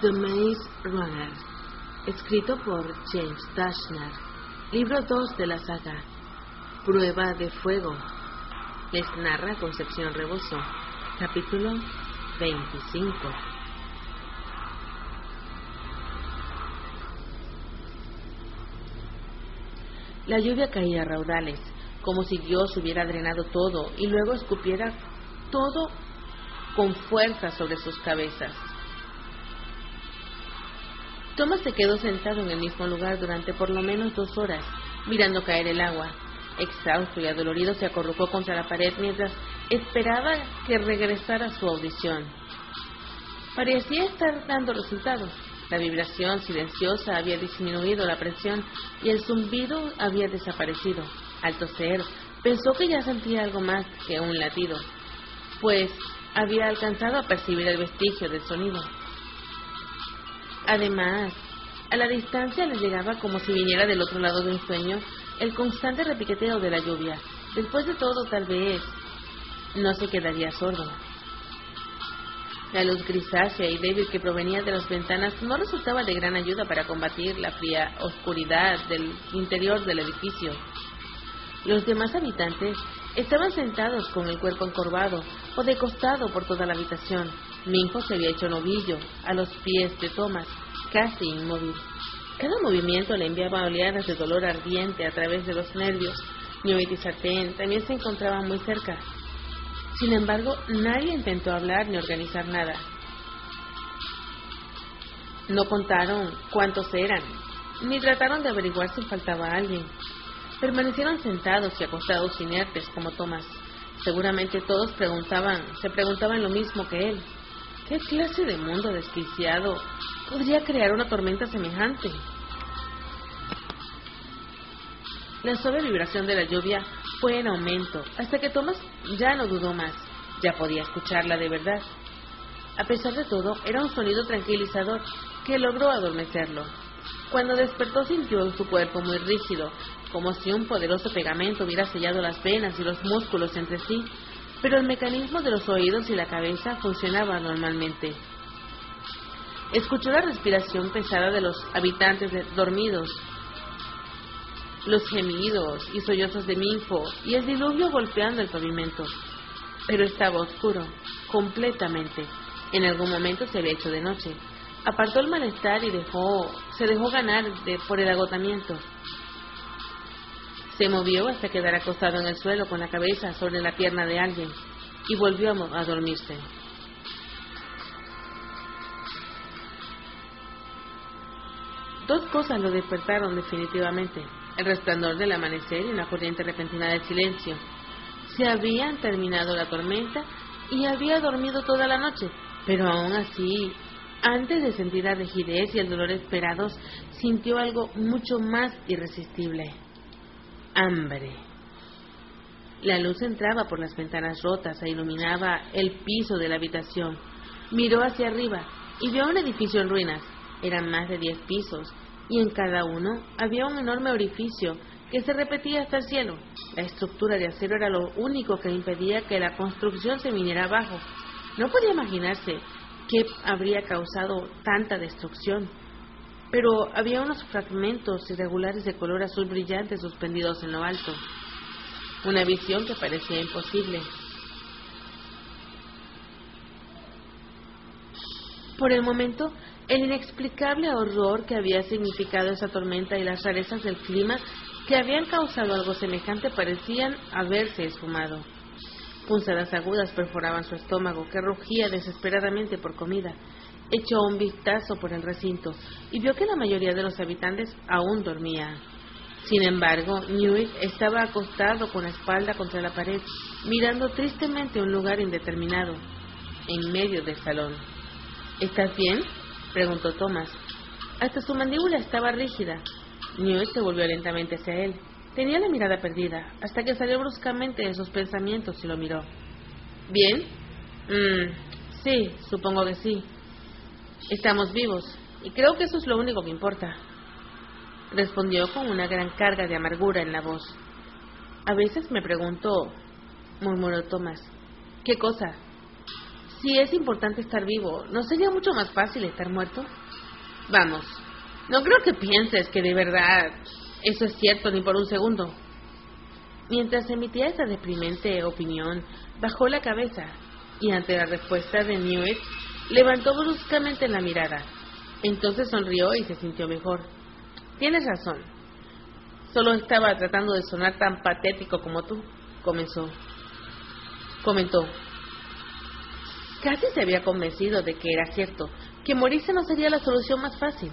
The Maze Runner, escrito por James Dashner, libro 2 de la saga. Prueba de fuego. Les narra Concepción Rebozo, capítulo 25. La lluvia caía a raudales, como si Dios hubiera drenado todo y luego escupiera todo con fuerza sobre sus cabezas. Thomas se quedó sentado en el mismo lugar durante por lo menos 2 horas, mirando caer el agua. Exhausto y adolorido, se acurrucó contra la pared mientras esperaba que regresara su audición. Parecía estar dando resultados. La vibración silenciosa había disminuido la presión y el zumbido había desaparecido. Al toser, pensó que ya sentía algo más que un latido, pues había alcanzado a percibir el vestigio del sonido. Además, a la distancia le llegaba, como si viniera del otro lado de un sueño, el constante repiqueteo de la lluvia. Después de todo, tal vez no se quedaría sordo. La luz grisácea y débil que provenía de las ventanas no resultaba de gran ayuda para combatir la fría oscuridad del interior del edificio. Los demás habitantes estaban sentados con el cuerpo encorvado o de costado por toda la habitación. Minho se había hecho novillo a los pies de Thomas, casi inmóvil. Cada movimiento le enviaba oleadas de dolor ardiente a través de los nervios. Newt y Sartén también se encontraban muy cerca. Sin embargo, nadie intentó hablar ni organizar nada. No contaron cuántos eran, ni trataron de averiguar si faltaba alguien. Permanecieron sentados y acostados inertes como Thomas. Seguramente todos se preguntaban lo mismo que él. ¿Qué clase de mundo desquiciado podría crear una tormenta semejante? La suave vibración de la lluvia fue en aumento, hasta que Thomas ya no dudó más. Ya podía escucharla de verdad. A pesar de todo, era un sonido tranquilizador que logró adormecerlo. Cuando despertó, sintió su cuerpo muy rígido, como si un poderoso pegamento hubiera sellado las venas y los músculos entre sí, pero el mecanismo de los oídos y la cabeza funcionaba normalmente. Escuchó la respiración pesada de los habitantes dormidos, los gemidos y sollozos de Minho y el diluvio golpeando el pavimento. Pero estaba oscuro, completamente. En algún momento se había hecho de noche. Apartó el malestar y se dejó ganar por el agotamiento. Se movió hasta quedar acostado en el suelo con la cabeza sobre la pierna de alguien y volvió a dormirse. Dos cosas lo despertaron definitivamente: el resplandor del amanecer y una corriente repentina de silencio. Se habían terminado la tormenta y había dormido toda la noche, pero aún así, antes de sentir la rigidez y el dolor esperados, sintió algo mucho más irresistible: hambre. La luz entraba por las ventanas rotas e iluminaba el piso de la habitación. Miró hacia arriba y vio un edificio en ruinas. Eran más de 10 pisos, y en cada uno había un enorme orificio que se repetía hasta el cielo. La estructura de acero era lo único que impedía que la construcción se viniera abajo. No podía imaginarse qué habría causado tanta destrucción, pero había unos fragmentos irregulares de color azul brillante suspendidos en lo alto. Una visión que parecía imposible. Por el momento, el inexplicable horror que había significado esa tormenta y las rarezas del clima que habían causado algo semejante parecían haberse esfumado. Punzadas agudas perforaban su estómago, que rugía desesperadamente por comida. Echó un vistazo por el recinto y vio que la mayoría de los habitantes aún dormía. Sin embargo, Newt estaba acostado con la espalda contra la pared, mirando tristemente a un lugar indeterminado, en medio del salón. ¿Estás bien?, preguntó Thomas. Hasta su mandíbula estaba rígida. Newt se volvió lentamente hacia él. Tenía la mirada perdida, hasta que salió bruscamente de sus pensamientos y lo miró. ¿Bien? Sí, supongo que sí. Estamos vivos, y creo que eso es lo único que importa, respondió con una gran carga de amargura en la voz. A veces me pregunto, murmuró Thomas. ¿Qué cosa? Si es importante estar vivo, ¿no sería mucho más fácil estar muerto? Vamos, no creo que pienses que de verdad eso es cierto ni por un segundo. Mientras emitía esa deprimente opinión, bajó la cabeza y ante la respuesta de Newt, levantó bruscamente la mirada. Entonces sonrió y se sintió mejor. Tienes razón. Solo estaba tratando de sonar tan patético como tú, comentó. Casi se había convencido de que era cierto, que morirse no sería la solución más fácil.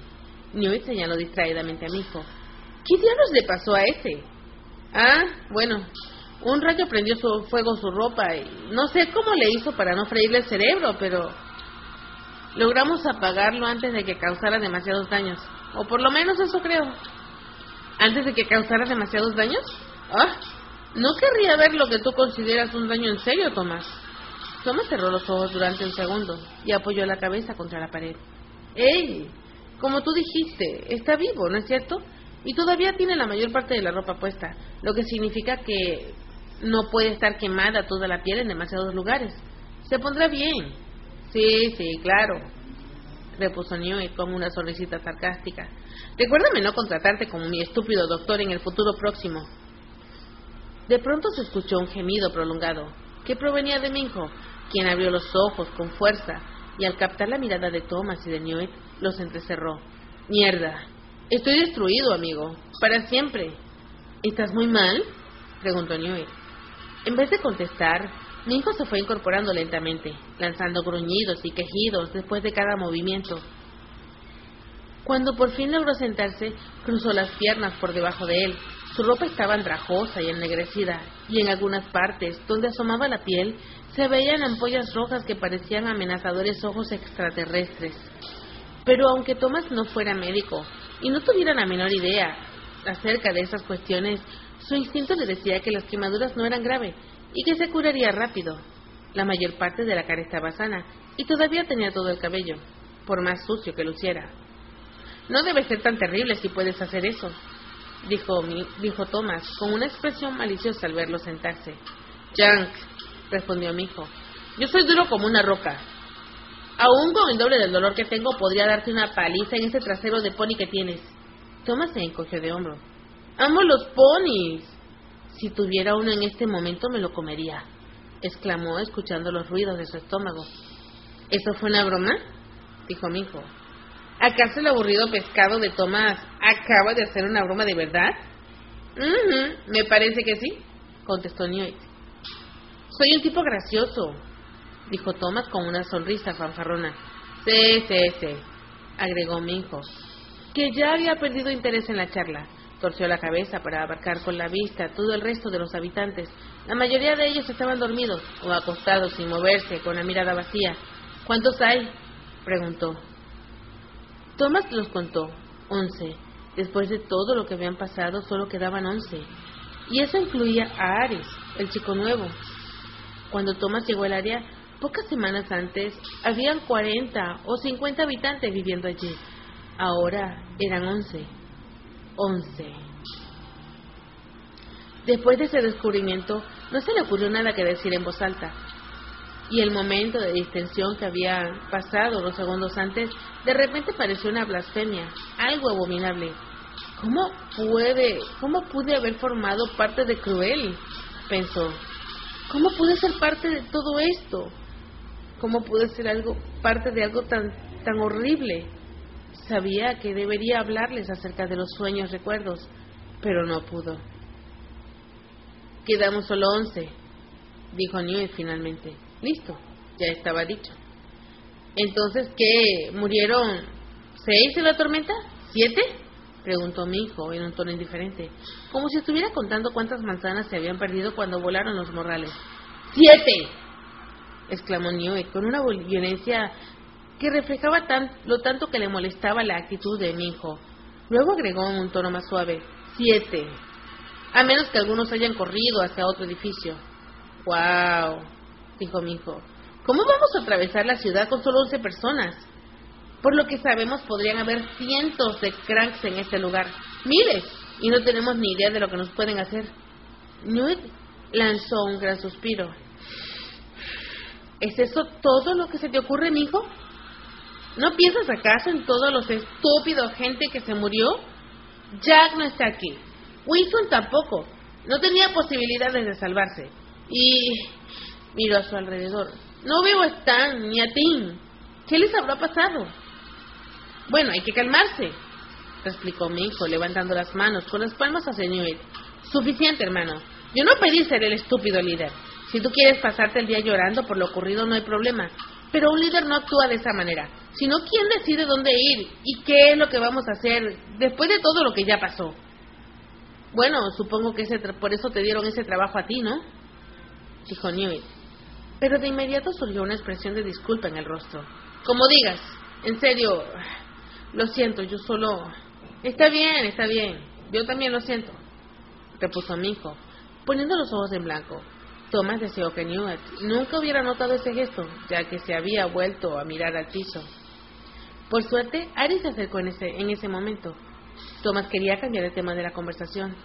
Newt señaló distraídamente a mi hijo. ¿Qué diablos le pasó a ese? Ah, bueno, un rayo prendió fuego su ropa y no sé cómo le hizo para no freírle el cerebro, pero logramos apagarlo antes de que causara demasiados daños. O por lo menos eso creo. ¿Antes de que causara demasiados daños? Ah, no querría ver lo que tú consideras un daño en serio, Tomás. Tomás cerró los ojos durante un segundo y apoyó la cabeza contra la pared. ¡Ey! Como tú dijiste, está vivo, ¿no es cierto? Y todavía tiene la mayor parte de la ropa puesta, lo que significa que no puede estar quemada toda la piel en demasiados lugares. Se pondrá bien. Sí, claro, repuso Newt con una sonrisita sarcástica. Recuérdame no contratarte como mi estúpido doctor en el futuro próximo. De pronto se escuchó un gemido prolongado, que provenía de Minho, quien abrió los ojos con fuerza y al captar la mirada de Thomas y de Newt, los entrecerró. Mierda. Estoy destruido, amigo. Para siempre. ¿Estás muy mal?, preguntó Newt. En vez de contestar, mi hijo se fue incorporando lentamente, lanzando gruñidos y quejidos después de cada movimiento. Cuando por fin logró sentarse, cruzó las piernas por debajo de él. Su ropa estaba andrajosa y ennegrecida, y en algunas partes, donde asomaba la piel, se veían ampollas rojas que parecían amenazadores ojos extraterrestres. Pero aunque Thomas no fuera médico y no tuviera la menor idea acerca de esas cuestiones, su instinto le decía que las quemaduras no eran graves y que se curaría rápido. La mayor parte de la cara estaba sana y todavía tenía todo el cabello, por más sucio que luciera. No debe ser tan terrible si puedes hacer eso, dijo Thomas con una expresión maliciosa al verlo sentarse. Junk, respondió mi hijo, yo soy duro como una roca. Aún con el doble del dolor que tengo, podría darte una paliza en ese trasero de pony que tienes. Thomas se encogió de hombro. ¡Amo los ponis! Si tuviera uno en este momento me lo comería, exclamó escuchando los ruidos de su estómago. ¿Eso fue una broma?, dijo mi hijo. ¿Acaso el aburrido pescado de Thomas acaba de hacer una broma de verdad? Me parece que sí, contestó Newt. Soy un tipo gracioso, dijo Thomas con una sonrisa fanfarrona. Sí, agregó mi hijo, que ya había perdido interés en la charla. Torció la cabeza para abarcar con la vista todo el resto de los habitantes. La mayoría de ellos estaban dormidos o acostados sin moverse, con la mirada vacía. ¿Cuántos hay?, preguntó. Thomas los contó. 11. Después de todo lo que habían pasado, solo quedaban 11. Y eso incluía a Ares, el chico nuevo. Cuando Thomas llegó al área, pocas semanas antes, habían 40 o 50 habitantes viviendo allí. Ahora eran 11. Después de ese descubrimiento, no se le ocurrió nada que decir en voz alta. Y el momento de distensión que había pasado unos segundos antes, de repente pareció una blasfemia, algo abominable. ¿Cómo pude haber formado parte de Cruel?, pensó. ¿Cómo pude ser parte de todo esto? ¿Cómo pude ser parte de algo tan horrible? Sabía que debería hablarles acerca de los sueños recuerdos, pero no pudo. Quedamos solo 11, dijo Newt finalmente. Listo, ya estaba dicho. Entonces, ¿qué? ¿Murieron 6 en la tormenta? ¿7? Preguntó mi hijo en un tono indiferente, como si estuviera contando cuántas manzanas se habían perdido cuando volaron los morrales. ¡7! exclamó Newt con una violencia que reflejaba lo tanto que le molestaba la actitud de mi hijo. Luego agregó en un tono más suave: 7. A menos que algunos hayan corrido hacia otro edificio. ¡Wow!, dijo mi hijo. ¿Cómo vamos a atravesar la ciudad con solo 11 personas? Por lo que sabemos, podrían haber cientos de cranks en este lugar. Miles. Y no tenemos ni idea de lo que nos pueden hacer. Newt lanzó un gran suspiro. ¿Es eso todo lo que se te ocurre, mijo? ¿No piensas acaso en todos los estúpidos gente que se murió? Jack no está aquí. Winston tampoco. No tenía posibilidades de salvarse. Y miró a su alrededor. No veo a Stan ni a Tim. ¿Qué les habrá pasado? Bueno, hay que calmarse, explicó mi hijo, levantando las manos con las palmas hacia Newt. Suficiente, hermano. Yo no pedí ser el estúpido líder. Si tú quieres pasarte el día llorando por lo ocurrido, no hay problema. Pero un líder no actúa de esa manera, sino quién decide dónde ir y qué es lo que vamos a hacer después de todo lo que ya pasó. Bueno, supongo que por eso te dieron ese trabajo a ti, ¿no? Dijo Newt. Pero de inmediato surgió una expresión de disculpa en el rostro. Como digas, en serio, lo siento, yo solo... Está bien, yo también lo siento, repuso mi hijo, poniendo los ojos en blanco. Thomas deseó que Newt nunca hubiera notado ese gesto, ya que se había vuelto a mirar al piso. Por suerte, Aris se acercó en ese momento. Thomas quería cambiar el tema de la conversación.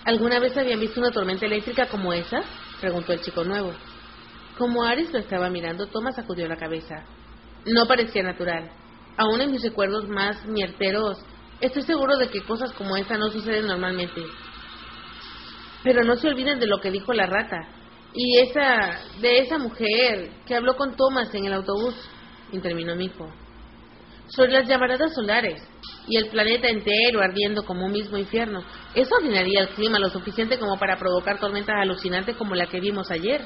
¿Alguna vez habían visto una tormenta eléctrica como esa?, preguntó el chico nuevo. Como Aris lo estaba mirando, Thomas sacudió la cabeza. No parecía natural. Aún en mis recuerdos más mierteros, estoy seguro de que cosas como esa no suceden normalmente. Pero no se olviden de lo que dijo la rata, y de esa mujer que habló con Thomas en el autobús, intervino mi hijo. Sobre las llamaradas solares, y el planeta entero ardiendo como un mismo infierno. Eso arruinaría el clima lo suficiente como para provocar tormentas alucinantes como la que vimos ayer.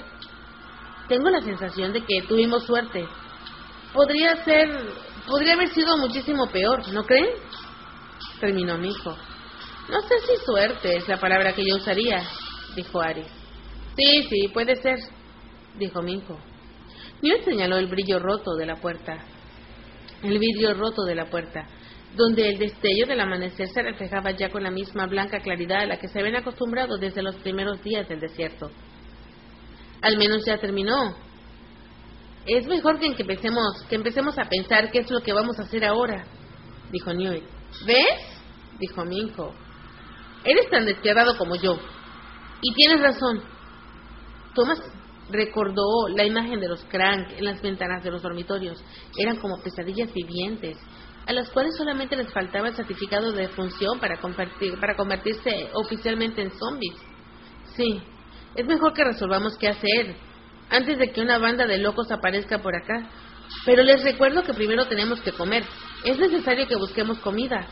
Tengo la sensación de que tuvimos suerte. Podría haber sido muchísimo peor, ¿no creen? Terminó mi hijo. No sé si suerte es la palabra que yo usaría, dijo Aris. Sí, puede ser, dijo mi hijo. Newt señaló el vidrio roto de la puerta, donde el destello del amanecer se reflejaba ya con la misma blanca claridad a la que se habían acostumbrado desde los primeros días del desierto. Al menos ya terminó. Es mejor que empecemos a pensar qué es lo que vamos a hacer ahora, dijo Newt. ¿Ves?, dijo mi hijo. Eres tan despiadado como yo. Y tienes razón. Thomas recordó la imagen de los Crank en las ventanas de los dormitorios. Eran como pesadillas vivientes, a las cuales solamente les faltaba el certificado de defunción para convertirse oficialmente en zombies. Sí, es mejor que resolvamos qué hacer antes de que una banda de locos aparezca por acá. Pero les recuerdo que primero tenemos que comer. Es necesario que busquemos comida.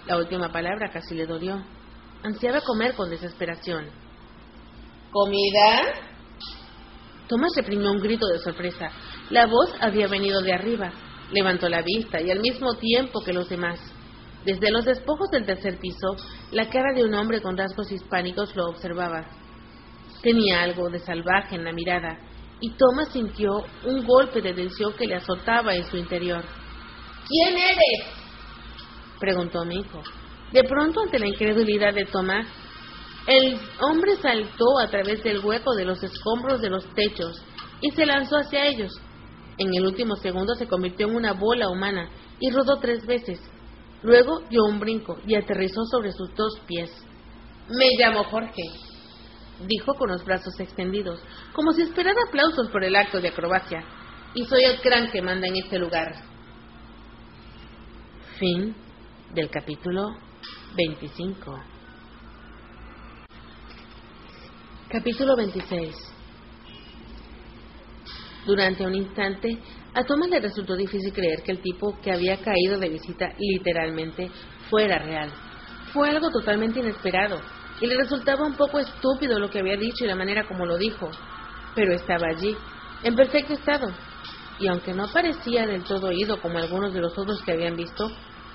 La última palabra casi le dolió. Ansiaba comer con desesperación. ¿Comida? Thomas reprimió un grito de sorpresa. La voz había venido de arriba. Levantó la vista y al mismo tiempo que los demás. Desde los despojos del tercer piso, la cara de un hombre con rasgos hispánicos lo observaba. Tenía algo de salvaje en la mirada, y Thomas sintió un golpe de tensión que le azotaba en su interior. ¿Quién eres?, preguntó mi hijo. De pronto, ante la incredulidad de Thomas, el hombre saltó a través del hueco de los escombros de los techos y se lanzó hacia ellos. En el último segundo se convirtió en una bola humana y rodó 3 veces. Luego dio un brinco y aterrizó sobre sus 2 pies. Me llamo Jorge, dijo con los brazos extendidos, como si esperara aplausos por el acto de acrobacia, y soy el Crank que manda en este lugar. Fin del capítulo 25. Capítulo 26. Durante un instante, a Thomas le resultó difícil creer que el tipo que había caído de visita literalmente fuera real. Fue algo totalmente inesperado, y le resultaba un poco estúpido lo que había dicho y la manera como lo dijo. Pero estaba allí, en perfecto estado, y aunque no parecía del todo oído como algunos de los otros que habían visto,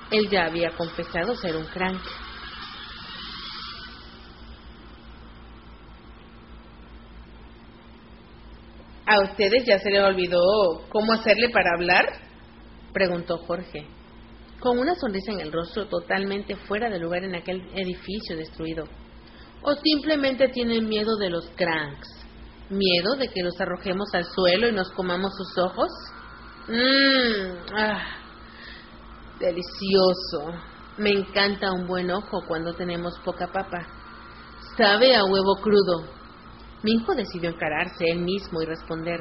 él ya había confesado ser un Crank. ¿A ustedes ya se les olvidó cómo hacerle para hablar?, preguntó Jorge, con una sonrisa en el rostro totalmente fuera de lugar en aquel edificio destruido. ¿O simplemente tienen miedo de los Cranks? ¿Miedo de que los arrojemos al suelo y nos comamos sus ojos? Delicioso. Me encanta un buen ojo cuando tenemos poca papa. Sabe a huevo crudo. Mi hijo decidió encararse él mismo y responder.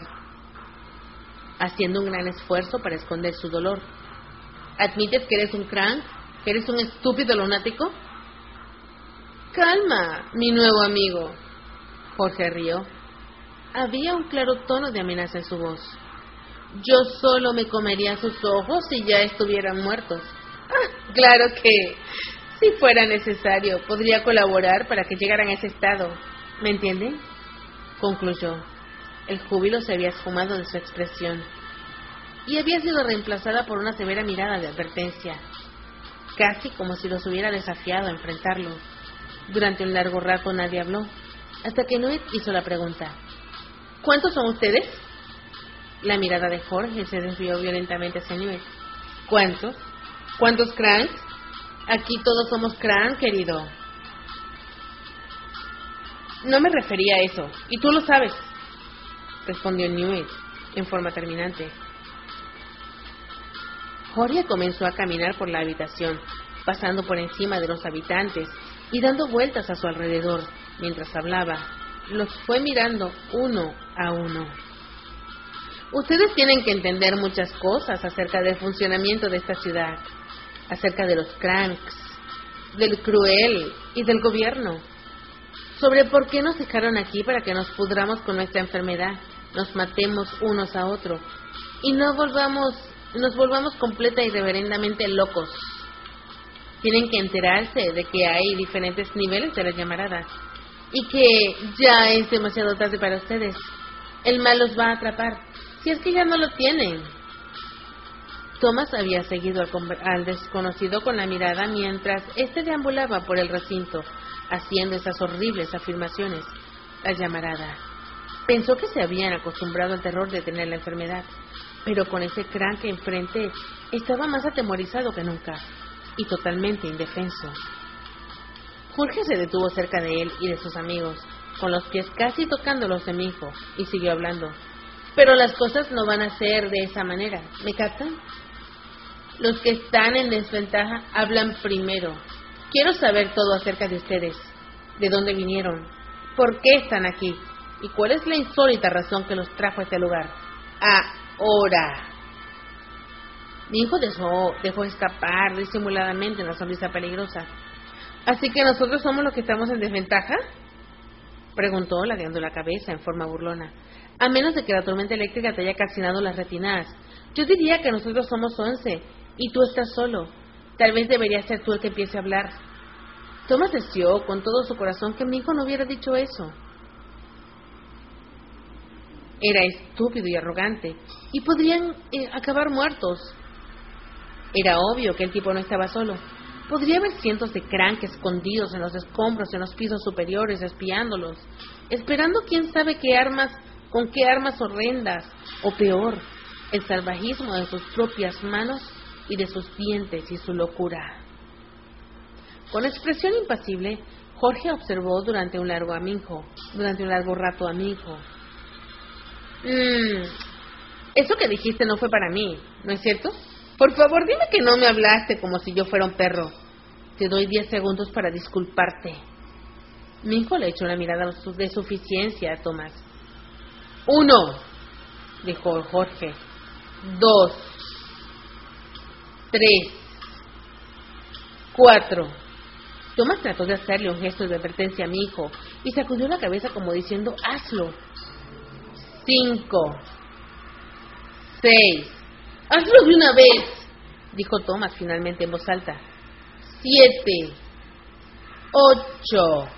haciendo un gran esfuerzo para esconder su dolor. ¿Admites que eres un crank? ¿Que eres un estúpido lunático? Calma, mi nuevo amigo. Jorge rió. Había un claro tono de amenaza en su voz. Yo solo me comería sus ojos si ya estuvieran muertos. Claro que, si fuera necesario, podría colaborar para que llegaran a ese estado. ¿Me entienden? Concluyó. El júbilo se había esfumado de su expresión y había sido reemplazada por una severa mirada de advertencia, casi como si los hubiera desafiado a enfrentarlo. Durante un largo rato nadie habló, hasta que Nuit hizo la pregunta. ¿Cuántos son ustedes? La mirada de Jorge se desvió violentamente hacia Nuit. ¿Cuántos? ¿Cuántos cranks? Aquí todos somos crank, querido. No me refería a eso, y tú lo sabes, respondió Nuit en forma terminante. Jorge comenzó a caminar por la habitación, pasando por encima de los habitantes y dando vueltas a su alrededor. Mientras hablaba, los fue mirando uno a uno. Ustedes tienen que entender muchas cosas acerca del funcionamiento de esta ciudad, acerca de los cranks, del cruel y del gobierno, sobre por qué nos dejaron aquí para que nos pudramos con nuestra enfermedad, nos matemos unos a otros y nos volvamos completa y reverendamente locos. Tienen que enterarse de que hay diferentes niveles de la llamarada y que ya es demasiado tarde para ustedes. El mal los va a atrapar, si es que ya no lo tienen. Thomas había seguido al desconocido con la mirada mientras éste deambulaba por el recinto, haciendo esas horribles afirmaciones. La llamarada. Pensó que se habían acostumbrado al terror de tener la enfermedad, pero con ese crank enfrente estaba más atemorizado que nunca y totalmente indefenso. Jorge se detuvo cerca de él y de sus amigos, con los pies casi tocando los de mi hijo, y siguió hablando. Pero las cosas no van a ser de esa manera, ¿me captan? Los que están en desventaja hablan primero. Quiero saber todo acerca de ustedes. ¿De dónde vinieron? ¿Por qué están aquí? ¿Y cuál es la insólita razón que los trajo a este lugar? Ahora. Mi hijo dejó escapar disimuladamente una sonrisa peligrosa. ¿Así que nosotros somos los que estamos en desventaja?, preguntó, ladeando la cabeza en forma burlona. A menos de que la tormenta eléctrica te haya calcinado las retinas. Yo diría que nosotros somos 11 y tú estás solo. Tal vez debería ser tú el que empiece a hablar. Thomas deseó con todo su corazón que mi hijo no hubiera dicho eso. Era estúpido y arrogante, y podrían acabar muertos. Era obvio que el tipo no estaba solo. Podría haber cientos de crank escondidos en los escombros, en los pisos superiores, espiándolos, esperando quién sabe con qué armas horrendas, o peor, el salvajismo de sus propias manos y de sus dientes y su locura. Con expresión impasible, Jorge observó durante un largo rato a mi hijo. Eso que dijiste no fue para mí, ¿no es cierto? Por favor, dime que no me hablaste como si yo fuera un perro. Te doy 10 segundos para disculparte. Mi hijo le echó una mirada de suficiencia a Tomás. 1, dijo Jorge. 2, 3, 4. Tomás trató de hacerle un gesto de advertencia a mi hijo y sacudió la cabeza como diciendo, hazlo. 5, 6. ¡Hazlo de una vez!, dijo Thomas finalmente en voz alta. 7, 8.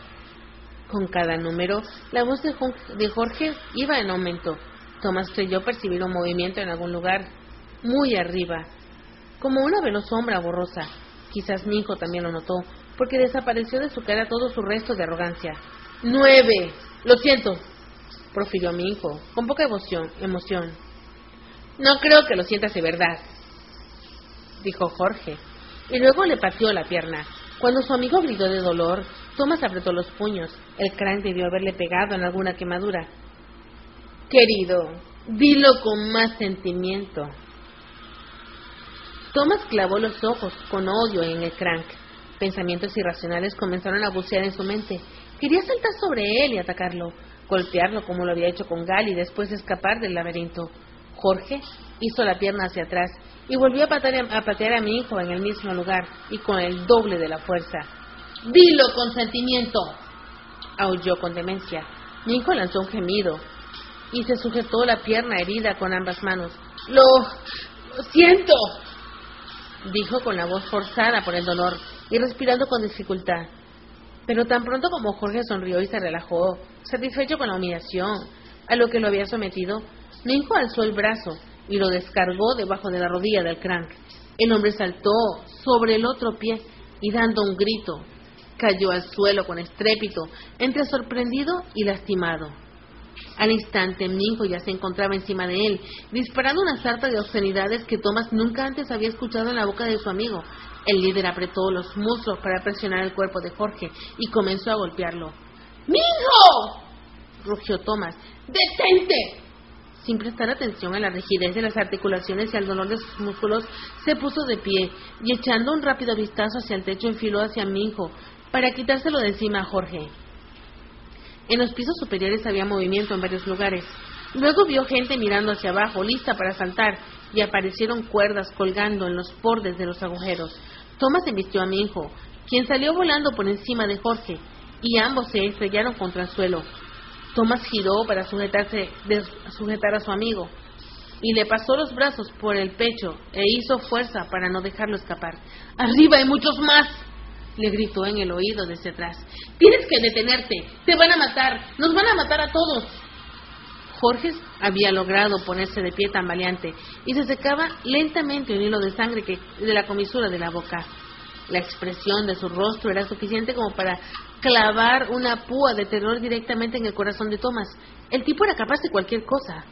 Con cada número, la voz de Jorge iba en aumento. Thomas creyó percibir un movimiento en algún lugar, muy arriba, como una veloz sombra borrosa. Quizás mi hijo también lo notó, porque desapareció de su cara todo su resto de arrogancia. 9. Lo siento, profirió mi hijo, con poca emoción. No creo que lo sientas de verdad, dijo Jorge, y luego le pateó la pierna. Cuando su amigo gritó de dolor, Thomas apretó los puños. El cráneo debió haberle pegado en alguna quemadura. Querido, dilo con más sentimiento. Thomas clavó los ojos con odio en el crank. Pensamientos irracionales comenzaron a bucear en su mente. Quería saltar sobre él y atacarlo, golpearlo como lo había hecho con Gal y después escapar del laberinto. Jorge hizo la pierna hacia atrás y volvió a patear a mi hijo en el mismo lugar y con el doble de la fuerza. «¡Dilo con sentimiento!», aulló con demencia. Mi hijo lanzó un gemido y se sujetó la pierna herida con ambas manos. Lo siento», dijo con la voz forzada por el dolor y respirando con dificultad. Pero tan pronto como Jorge sonrió y se relajó, satisfecho con la humillación a lo que lo había sometido, mi hijo alzó el brazo y lo descargó debajo de la rodilla del Crank. El hombre saltó sobre el otro pie y dando un grito, cayó al suelo con estrépito, entre sorprendido y lastimado. Al instante, mi hijo ya se encontraba encima de él, disparando una sarta de obscenidades que Thomas nunca antes había escuchado en la boca de su amigo. El líder apretó los muslos para presionar el cuerpo de Jorge y comenzó a golpearlo. ¡Mijo!, rugió Thomas. ¡Detente! Sin prestar atención a la rigidez de las articulaciones y al dolor de sus músculos, se puso de pie y echando un rápido vistazo hacia el techo enfiló hacia mi hijo para quitárselo de encima a Jorge. En los pisos superiores había movimiento en varios lugares. Luego vio gente mirando hacia abajo, lista para saltar, y aparecieron cuerdas colgando en los bordes de los agujeros. Thomas embistió a mi hijo, quien salió volando por encima de Jorge, y ambos se estrellaron contra el suelo. Thomas giró para sujetar a su amigo, y le pasó los brazos por el pecho e hizo fuerza para no dejarlo escapar. ¡Arriba hay muchos más!, le gritó en el oído desde atrás. «Tienes que detenerte, te van a matar, nos van a matar a todos». Jorge había logrado ponerse de pie tambaleante y se secaba lentamente un hilo de sangre de la comisura de la boca. La expresión de su rostro era suficiente como para clavar una púa de terror directamente en el corazón de Thomas. El tipo era capaz de cualquier cosa.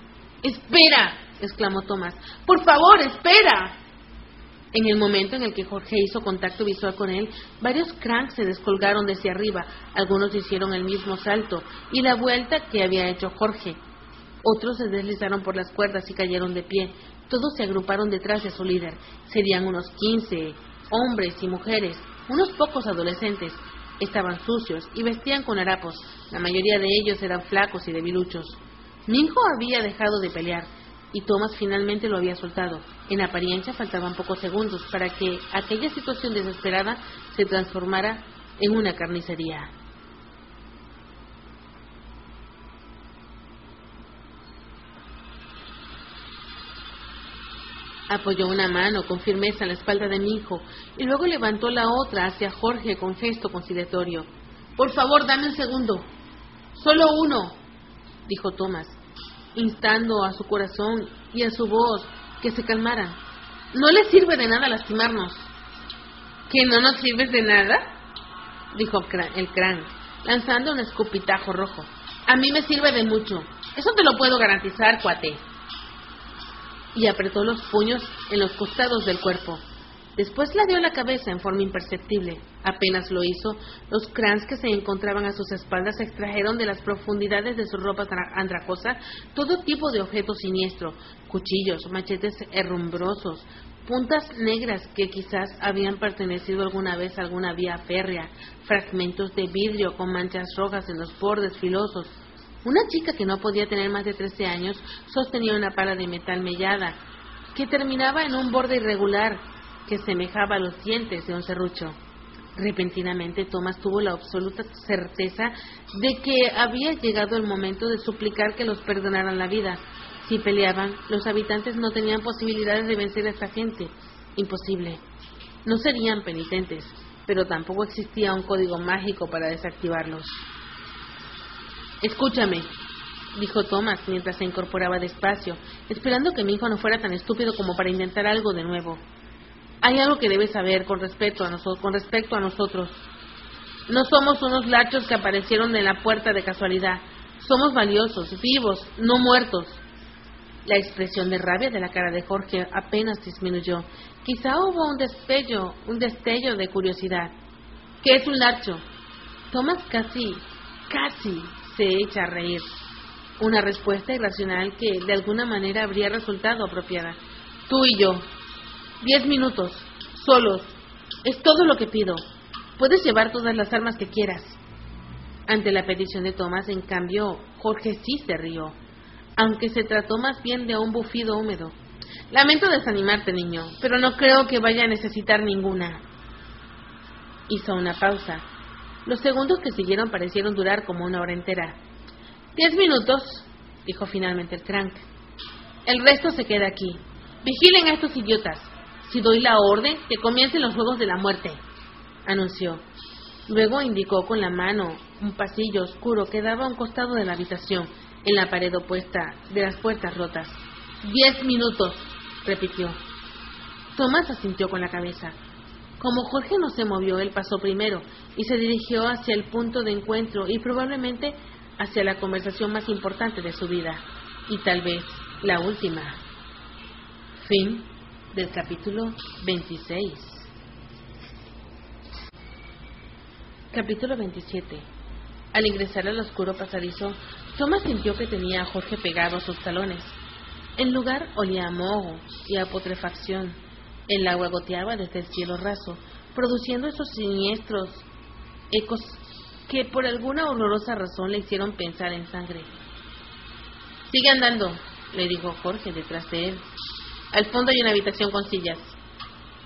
«¡Espera!», exclamó Thomas. «¡Por favor, espera!». En el momento en el que Jorge hizo contacto visual con él, varios Cranks se descolgaron desde arriba. Algunos hicieron el mismo salto y la vuelta que había hecho Jorge. Otros se deslizaron por las cuerdas y cayeron de pie. Todos se agruparon detrás de su líder. Serían unos 15 hombres y mujeres, unos pocos adolescentes. Estaban sucios y vestían con harapos. La mayoría de ellos eran flacos y debiluchos. Mi hijo había dejado de pelear y Thomas finalmente lo había soltado. En apariencia faltaban pocos segundos para que aquella situación desesperada se transformara en una carnicería. Apoyó una mano con firmeza en la espalda de mi hijo y luego levantó la otra hacia Jorge con gesto conciliatorio. «Por favor, dame un segundo. Solo uno», dijo Thomas, instando a su corazón y a su voz que se calmaran. «No le sirve de nada lastimarnos». «¿Que no nos sirves de nada?», dijo el Crank, lanzando un escupitajo rojo. «A mí me sirve de mucho. Eso te lo puedo garantizar, cuate». Y apretó los puños en los costados del cuerpo. Después ladeó la cabeza en forma imperceptible. Apenas lo hizo, los Cranks que se encontraban a sus espaldas extrajeron de las profundidades de su ropa andrajosa todo tipo de objetos siniestros: cuchillos, machetes herrumbrosos, puntas negras que quizás habían pertenecido alguna vez a alguna vía férrea, fragmentos de vidrio con manchas rojas en los bordes filosos. Una chica que no podía tener más de 13 años sostenía una pala de metal mellada que terminaba en un borde irregular que semejaba a los dientes de un serrucho. Repentinamente Thomas tuvo la absoluta certeza de que había llegado el momento de suplicar que los perdonaran la vida. Si peleaban, los habitantes no tenían posibilidades de vencer a esta gente. Imposible. No serían penitentes, pero tampoco existía un código mágico para desactivarlos. «Escúchame», dijo Thomas mientras se incorporaba despacio, esperando que mi hijo no fuera tan estúpido como para intentar algo de nuevo. «Hay algo que debes saber con respecto a nosotros. No somos unos lachos que aparecieron en la puerta de casualidad. Somos valiosos, vivos, no muertos». La expresión de rabia de la cara de Jorge apenas disminuyó. Quizá hubo un destello de curiosidad. «¿Qué es un lacho?». Thomas casi se echa a reír. Una respuesta irracional que de alguna manera habría resultado apropiada. «Tú y yo. 10 minutos. Solos. Es todo lo que pido. Puedes llevar todas las armas que quieras». Ante la petición de Thomas, en cambio, Jorge sí se rió. aunque se trató más bien de un bufido húmedo. Lamento desanimarte, niño, pero no creo que vaya a necesitar ninguna. Hizo una pausa. Los segundos que siguieron parecieron durar como una hora entera. 10 minutos, dijo finalmente el Crank. El resto se queda aquí. Vigilen a estos idiotas. Si doy la orden, que comiencen los juegos de la muerte, anunció. Luego indicó con la mano un pasillo oscuro que daba a un costado de la habitación, en la pared opuesta de las puertas rotas. 10 minutos, repitió. Thomas asintió con la cabeza. Como Jorge no se movió, él pasó primero y se dirigió hacia el punto de encuentro y probablemente hacia la conversación más importante de su vida, y tal vez la última. Fin del capítulo 26. Capítulo 27. Al ingresar al oscuro pasadizo, Thomas sintió que tenía a Jorge pegado a sus talones. El lugar olía a moho y a putrefacción. El agua goteaba desde el cielo raso, produciendo esos siniestros ecos que por alguna horrorosa razón le hicieron pensar en sangre. Sigue andando, le dijo Jorge detrás de él. Al fondo hay una habitación con sillas.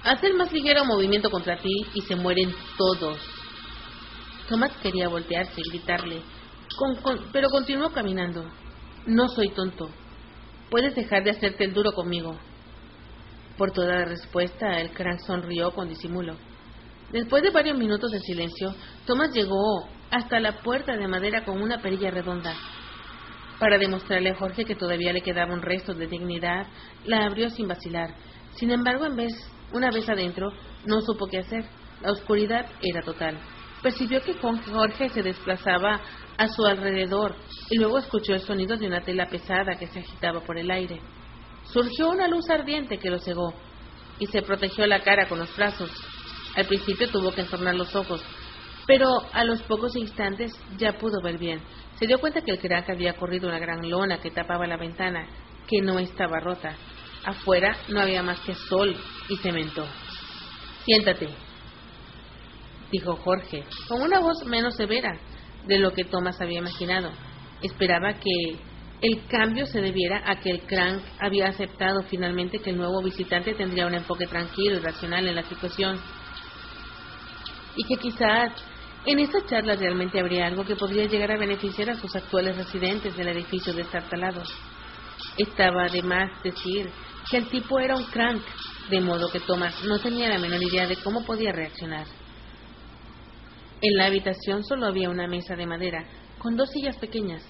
Haz el más ligero movimiento contra ti y se mueren todos. Thomas quería voltearse y gritarle, pero continuó caminando. No soy tonto. Puedes dejar de hacerte el duro conmigo. Por toda la respuesta, el Crank sonrió con disimulo. Después de varios minutos de silencio, Thomas llegó hasta la puerta de madera con una perilla redonda. Para demostrarle a Jorge que todavía le quedaba un resto de dignidad, la abrió sin vacilar. Sin embargo, una vez adentro, no supo qué hacer. La oscuridad era total. Percibió que Jorge se desplazaba a su alrededor y luego escuchó el sonido de una tela pesada que se agitaba por el aire. Surgió una luz ardiente que lo cegó y se protegió la cara con los brazos. Al principio tuvo que entornar los ojos, pero a los pocos instantes ya pudo ver bien. Se dio cuenta que el Crank había corrido una gran lona que tapaba la ventana, que no estaba rota. Afuera no había más que sol y cemento. Siéntate, dijo Jorge, con una voz menos severa de lo que Thomas había imaginado. Esperaba que el cambio se debiera a que el Crank había aceptado finalmente que el nuevo visitante tendría un enfoque tranquilo y racional en la situación, y que quizás en esa charla realmente habría algo que podría llegar a beneficiar a sus actuales residentes del edificio destartalado. Estaba de más decir que el tipo era un Crank, de modo que Thomas no tenía la menor idea de cómo podía reaccionar. En la habitación solo había una mesa de madera, con 2 sillas pequeñas.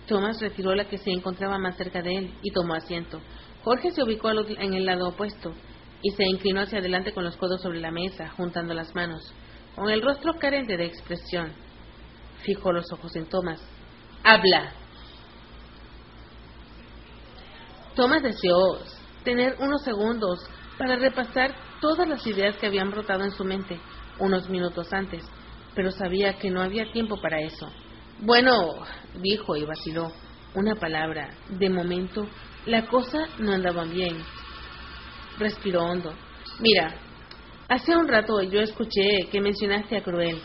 Thomas retiró la que se encontraba más cerca de él y tomó asiento. Jorge se ubicó en el lado opuesto y se inclinó hacia adelante con los codos sobre la mesa, juntando las manos. Con el rostro carente de expresión, fijó los ojos en Thomas. ¡Habla! Thomas deseó tener unos segundos para repasar todas las ideas que habían brotado en su mente unos minutos antes, pero sabía que no había tiempo para eso. Bueno, dijo y vaciló una palabra. De momento, la cosa no andaba bien. Respiró hondo. Mira, hace un rato yo escuché que mencionaste a Cruel.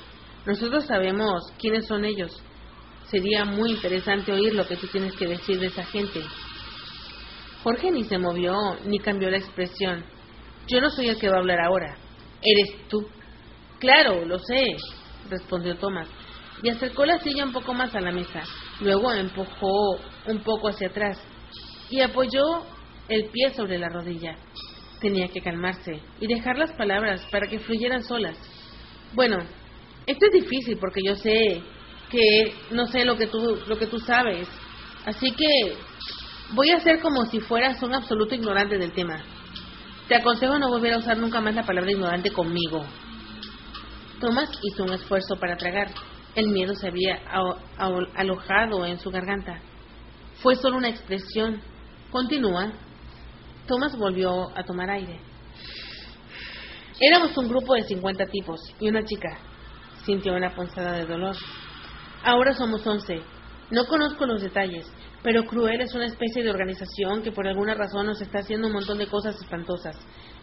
Nosotros sabemos quiénes son ellos. Sería muy interesante oír lo que tú tienes que decir de esa gente. Jorge ni se movió ni cambió la expresión. Yo no soy el que va a hablar ahora. Eres tú. Claro, lo sé, respondió Thomas, y acercó la silla un poco más a la mesa. Luego empujó un poco hacia atrás y apoyó el pie sobre la rodilla. Tenía que calmarse y dejar las palabras para que fluyeran solas. Bueno, esto es difícil porque yo sé que no sé lo que tú sabes, así que voy a hacer como si fueras un absoluto ignorante del tema. Te aconsejo no volver a usar nunca más la palabra ignorante conmigo. Thomas hizo un esfuerzo para tragar. El miedo se había alojado en su garganta. Fue solo una expresión. Continúa. Thomas volvió a tomar aire. Éramos un grupo de 50 tipos y una chica. Sintió una punzada de dolor. Ahora somos 11. No conozco los detalles, pero Cruel es una especie de organización que por alguna razón nos está haciendo un montón de cosas espantosas.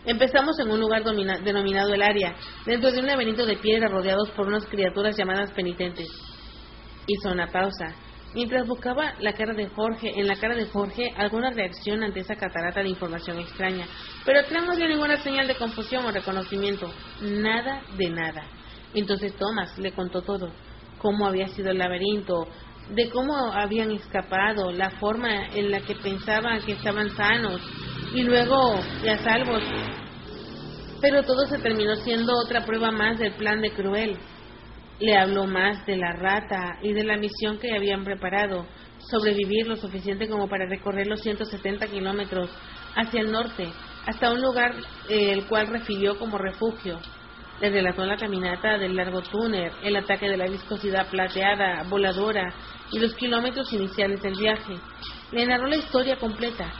Empezamos en un lugar denominado el Área, dentro de un laberinto de piedra rodeados por unas criaturas llamadas penitentes. Hizo una pausa. mientras buscaba en la cara de Jorge alguna reacción ante esa catarata de información extraña, pero Crank no dio ninguna señal de confusión o reconocimiento, nada de nada. Entonces Thomas le contó todo, cómo había sido el laberinto, de cómo habían escapado, la forma en la que pensaban que estaban sanos y luego ya salvos. Pero todo se terminó siendo otra prueba más del plan de Cruel. Le habló más de la rata y de la misión que habían preparado, sobrevivir lo suficiente como para recorrer los 170 kilómetros hacia el norte, hasta un lugar el cual refirió como refugio. Le relató la caminata del largo túnel, el ataque de la viscosidad plateada, voladora y los kilómetros iniciales del viaje. Le narró la historia completa.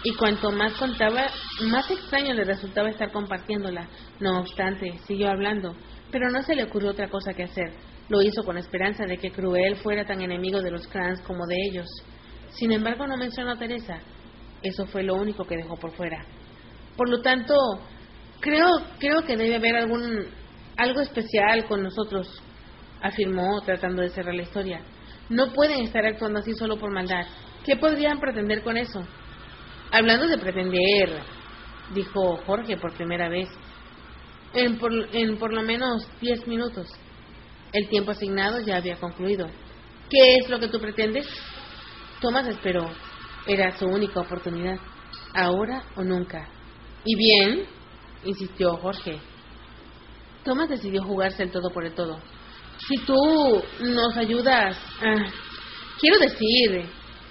Y cuanto más contaba, más extraño le resultaba estar compartiéndola. No obstante, siguió hablando, pero no se le ocurrió otra cosa que hacer. Lo hizo con esperanza de que Cruel fuera tan enemigo de los Krans como de ellos. Sin embargo, no mencionó a Teresa. Eso fue lo único que dejó por fuera. Por lo tanto, creo que debe haber algo especial con nosotros, afirmó, tratando de cerrar la historia. No pueden estar actuando así solo por maldad. ¿Qué podrían pretender con eso? Hablando de pretender, dijo Jorge por primera vez, en por lo menos 10 minutos. El tiempo asignado ya había concluido. ¿Qué es lo que tú pretendes? Thomas esperó. Era su única oportunidad. Ahora o nunca. ¿Y bien? Insistió Jorge. Thomas decidió jugarse el todo por el todo. Si tú nos ayudas... quiero decir...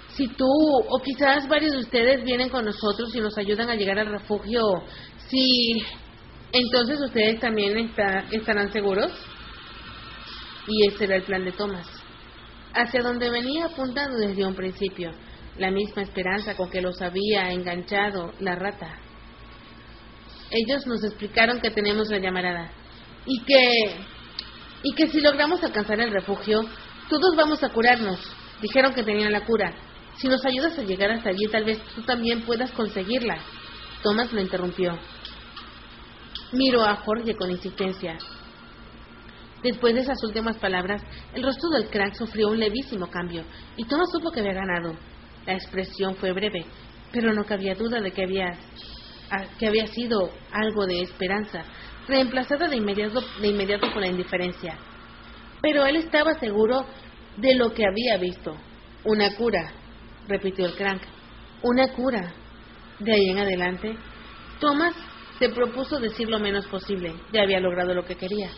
Si tú, o quizás varios de ustedes vienen con nosotros y nos ayudan a llegar al refugio, entonces ustedes también estarán seguros. Y ese era el plan de Thomas, hacia donde venía apuntando desde un principio, la misma esperanza con que los había enganchado la rata. Ellos nos explicaron que tenemos la llamarada, y que si logramos alcanzar el refugio, todos vamos a curarnos. Dijeron que tenían la cura. Si nos ayudas a llegar hasta allí, tal vez tú también puedas conseguirla. Thomas lo interrumpió. Miró a Jorge con insistencia. Después de esas últimas palabras, el rostro del Crank sufrió un levísimo cambio, y Thomas supo que había ganado. La expresión fue breve, pero no cabía duda de que había sido algo de esperanza, reemplazada de inmediato por la indiferencia. Pero él estaba seguro de lo que había visto. Una cura, repitió el Crank. Una cura. De ahí en adelante, Thomas se propuso decir lo menos posible. Ya había logrado lo que quería.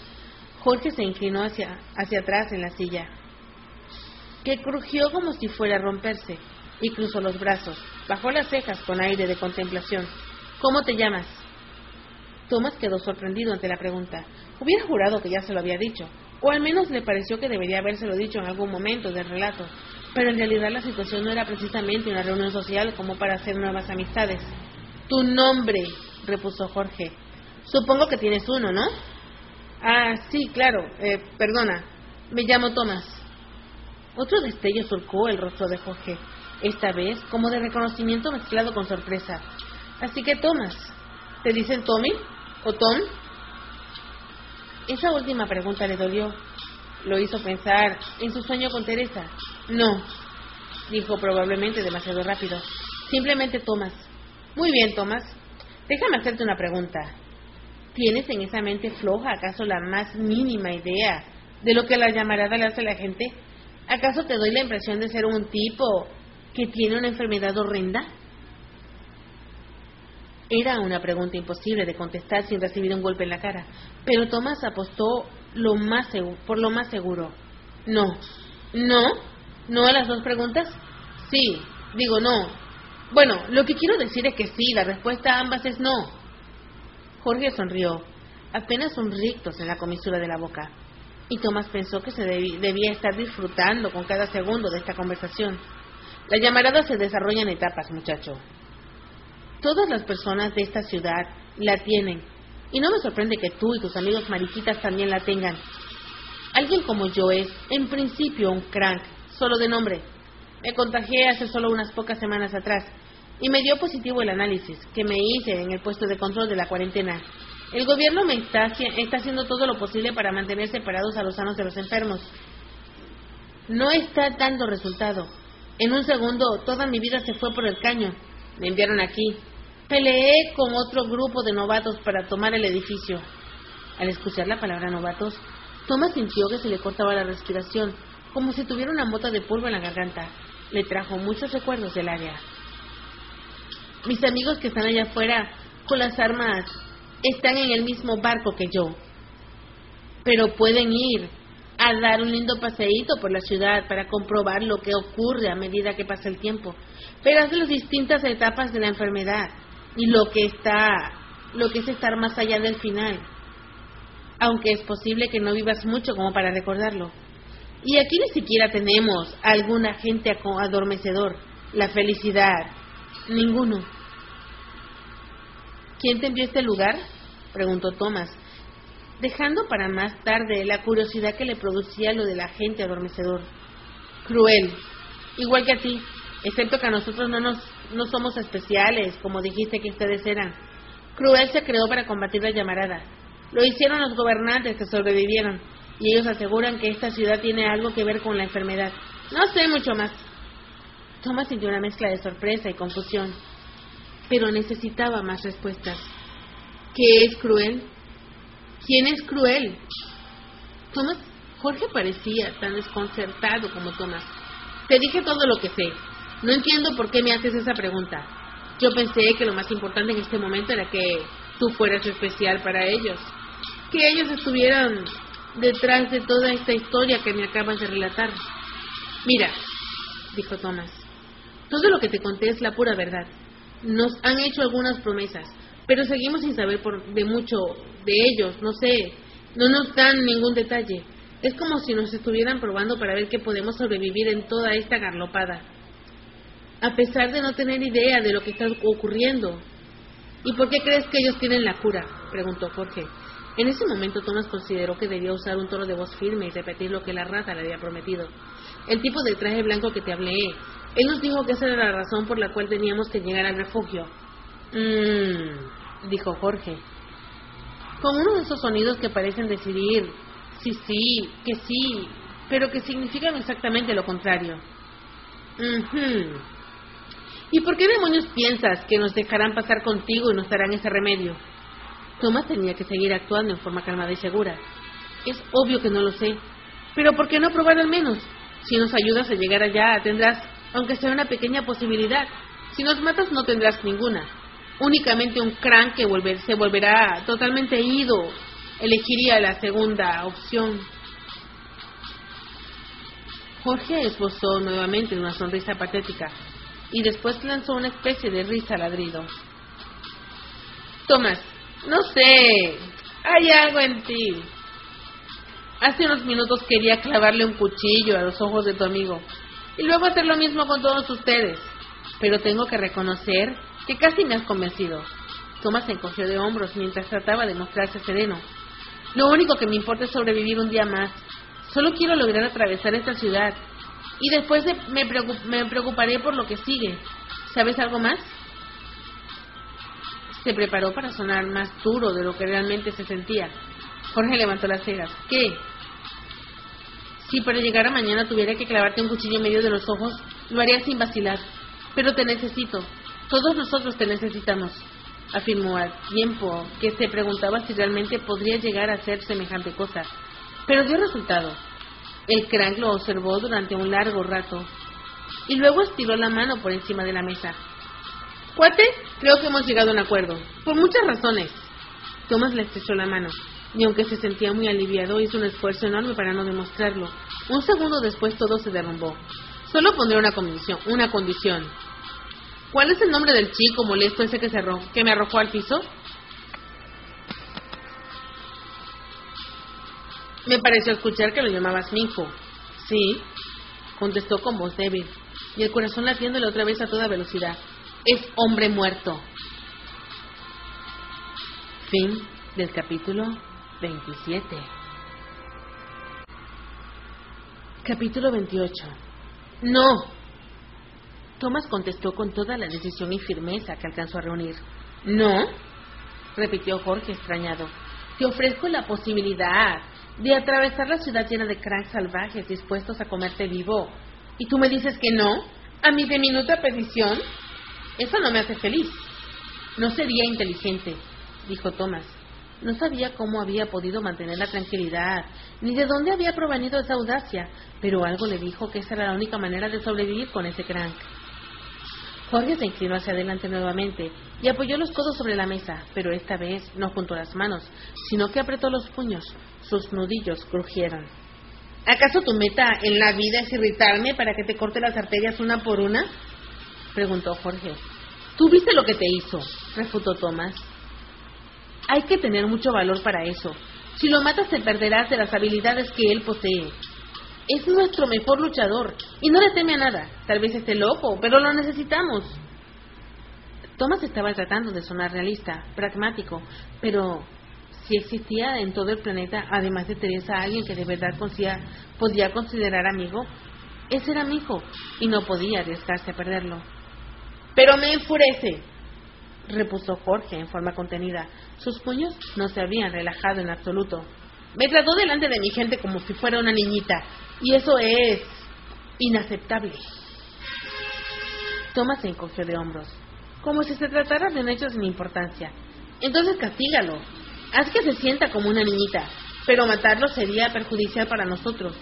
Jorge se inclinó hacia atrás en la silla, que crujió como si fuera a romperse, y cruzó los brazos. Bajó las cejas con aire de contemplación. ¿Cómo te llamas? Thomas quedó sorprendido ante la pregunta. Hubiera jurado que ya se lo había dicho, o al menos le pareció que debería habérselo dicho en algún momento del relato. Pero en realidad la situación no era precisamente una reunión social como para hacer nuevas amistades. Tu nombre, repuso Jorge. Supongo que tienes uno, ¿no? Sí, claro. Perdona. Me llamo Thomas. Otro destello surcó el rostro de Jorge, esta vez como de reconocimiento mezclado con sorpresa. Así que Thomas. ¿Te dicen Tommy? ¿O Tom? Esa última pregunta le dolió. Lo hizo pensar en su sueño con Teresa. No, dijo probablemente demasiado rápido. Simplemente Thomas. Muy bien, Thomas. Déjame hacerte una pregunta. ¿Tienes en esa mente floja acaso la más mínima idea de lo que la llamarada le hace a la gente? ¿Acaso te doy la impresión de ser un tipo que tiene una enfermedad horrenda? Era una pregunta imposible de contestar sin recibir un golpe en la cara, pero Thomas apostó por lo más seguro. No. ¿No? ¿No a las dos preguntas? Sí, digo no. Bueno, lo que quiero decir es que sí, la respuesta a ambas es no. Jorge sonrió, apenas un rictus en la comisura de la boca, y Thomas pensó que se debía estar disfrutando con cada segundo de esta conversación. La llamarada se desarrolla en etapas, muchacho. Todas las personas de esta ciudad la tienen, y no me sorprende que tú y tus amigos mariquitas también la tengan. Alguien como yo es, en principio, un crank, solo de nombre. Me contagié hace solo unas pocas semanas atrás, y me dio positivo el análisis que me hice en el puesto de control de la cuarentena. El gobierno está haciendo todo lo posible para mantener separados a los sanos de los enfermos. No está dando resultado. En un segundo, toda mi vida se fue por el caño. Me enviaron aquí. Peleé con otro grupo de novatos para tomar el edificio. Al escuchar la palabra novatos, Thomas sintió que se le cortaba la respiración, como si tuviera una mota de polvo en la garganta. Le trajo muchos recuerdos del área. Mis amigos que están allá afuera con las armas están en el mismo barco que yo. Pero pueden ir a dar un lindo paseíto por la ciudad para comprobar lo que ocurre a medida que pasa el tiempo. Verás las distintas etapas de la enfermedad y lo que es estar más allá del final. Aunque es posible que no vivas mucho como para recordarlo. Y aquí ni siquiera tenemos algún agente adormecedor. La felicidad. Ninguno. ¿Quién te envió a este lugar?, preguntó Thomas, dejando para más tarde la curiosidad que le producía lo del agente adormecedor. Cruel. Igual que a ti, excepto que a nosotros no somos especiales, como dijiste que ustedes eran. Cruel se creó para combatir la llamarada. Lo hicieron los gobernantes que sobrevivieron, y ellos aseguran que esta ciudad tiene algo que ver con la enfermedad. No sé mucho más. Thomas sintió una mezcla de sorpresa y confusión, pero necesitaba más respuestas. ¿Qué es Cruel? ¿Quién es Cruel? Jorge parecía tan desconcertado como Thomas. Te dije todo lo que sé. No entiendo por qué me haces esa pregunta. Yo pensé que lo más importante en este momento era que tú fueras especial para ellos, que ellos estuvieran detrás de toda esta historia que me acabas de relatar. Mira, dijo Thomas, todo lo que te conté es la pura verdad. Nos han hecho algunas promesas, pero seguimos sin saber de mucho de ellos. No sé, no nos dan ningún detalle. Es como si nos estuvieran probando para ver que podemos sobrevivir en toda esta garlopada, a pesar de no tener idea de lo que está ocurriendo. ¿Y por qué crees que ellos tienen la cura?, preguntó Jorge. En ese momento Thomas consideró que debía usar un tono de voz firme y repetir lo que la rata le había prometido. El tipo de traje blanco que te hablé, él nos dijo que esa era la razón por la cual teníamos que llegar al refugio. Dijo Jorge, con uno de esos sonidos que parecen decidir sí, que sí, pero que significan exactamente lo contrario. ¿Y por qué demonios piensas que nos dejarán pasar contigo y nos darán ese remedio? Thomas tenía que seguir actuando en forma calmada y segura. Es obvio que no lo sé, pero ¿por qué no probar al menos? Si nos ayudas a llegar allá, tendrás, aunque sea una pequeña posibilidad. Si nos matas, no tendrás ninguna. Únicamente un crank que se volverá totalmente ido. Elegiría la segunda opción. Jorge esbozó nuevamente una sonrisa patética y después lanzó una especie de risa ladrido. Thomas, no sé, hay algo en ti. Hace unos minutos quería clavarle un cuchillo a los ojos de tu amigo y luego hacer lo mismo con todos ustedes, pero tengo que reconocer que casi me has convencido. Thomas se encogió de hombros mientras trataba de mostrarse sereno. Lo único que me importa es sobrevivir un día más. Solo quiero lograr atravesar esta ciudad y después me preocuparé por lo que sigue. ¿Sabes algo más? Se preparó para sonar más duro de lo que realmente se sentía. Jorge levantó las cejas. ¿Qué? Si para llegar a mañana tuviera que clavarte un cuchillo en medio de los ojos, lo haría sin vacilar. Pero te necesito. Todos nosotros te necesitamos, afirmó al tiempo que se preguntaba si realmente podría llegar a hacer semejante cosa. Pero dio resultado. El crank lo observó durante un largo rato y luego estiró la mano por encima de la mesa. Cuate, creo que hemos llegado a un acuerdo, por muchas razones. Thomas le estrechó la mano, y aunque se sentía muy aliviado, hizo un esfuerzo enorme para no demostrarlo. Un segundo después todo se derrumbó. Solo pondré una condición. ¿Cuál es el nombre del chico molesto ese que me arrojó al piso? Me pareció escuchar que lo llamabas Minho. Sí, contestó con voz débil, y el corazón latiéndole otra vez a toda velocidad. Es hombre muerto. Fin del capítulo 27. Capítulo 28. ¡No! Thomas contestó con toda la decisión y firmeza que alcanzó a reunir. ¿No? Repitió Jorge extrañado. Te ofrezco la posibilidad de atravesar la ciudad llena de cracks salvajes dispuestos a comerte vivo. ¿Y tú me dices que no? ¿A mi diminuta petición? Eso no me hace feliz. No sería inteligente, dijo Thomas. No sabía cómo había podido mantener la tranquilidad, ni de dónde había provenido esa audacia, pero algo le dijo que esa era la única manera de sobrevivir con ese crank. Jorge se inclinó hacia adelante nuevamente y apoyó los codos sobre la mesa, pero esta vez no juntó las manos, sino que apretó los puños. Sus nudillos crujieron. ¿Acaso tu meta en la vida es irritarme para que te corte las arterias una por una?, preguntó Jorge. ¿Tú viste lo que te hizo?, refutó Thomas. Hay que tener mucho valor para eso. Si lo matas te perderás de las habilidades que él posee. Es nuestro mejor luchador y no le teme a nada. Tal vez esté loco, pero lo necesitamos. Thomas estaba tratando de sonar realista, pragmático, pero si existía en todo el planeta, además de Teresa, alguien que de verdad podía considerar amigo, ese era mi hijo y no podía arriesgarse a perderlo. Pero me enfurece, repuso Jorge en forma contenida. Sus puños no se habían relajado en absoluto. Me trató delante de mi gente como si fuera una niñita, y eso es inaceptable. Thomas se encogió de hombros, como si se tratara de un hecho sin importancia. Entonces castígalo, haz que se sienta como una niñita, pero matarlo sería perjudicial para nosotros.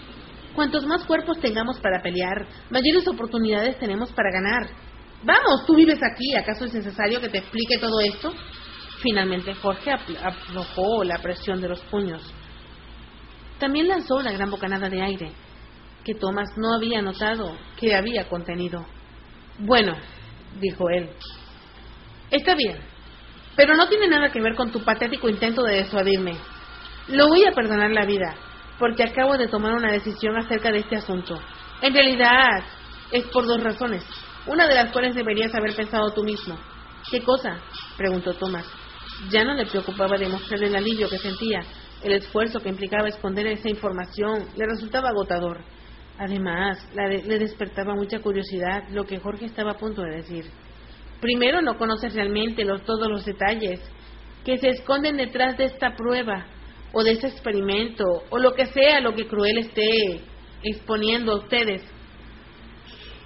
Cuantos más cuerpos tengamos para pelear, mayores oportunidades tenemos para ganar. Vamos, tú vives aquí, ¿acaso es necesario que te explique todo esto? Finalmente Jorge aflojó la presión de los puños. También lanzó una gran bocanada de aire, que Thomas no había notado que había contenido. Bueno, dijo él, está bien, pero no tiene nada que ver con tu patético intento de disuadirme. Lo voy a perdonar la vida, porque acabo de tomar una decisión acerca de este asunto. En realidad, es por dos razones, una de las cuales deberías haber pensado tú mismo. ¿Qué cosa?, preguntó Thomas. Ya no le preocupaba demostrar el alivio que sentía. El esfuerzo que implicaba esconder esa información le resultaba agotador. Además, le despertaba mucha curiosidad lo que Jorge estaba a punto de decir. Primero, no conoces realmente todos los detalles que se esconden detrás de esta prueba, o de ese experimento, o lo que sea lo que Cruel esté exponiendo a ustedes.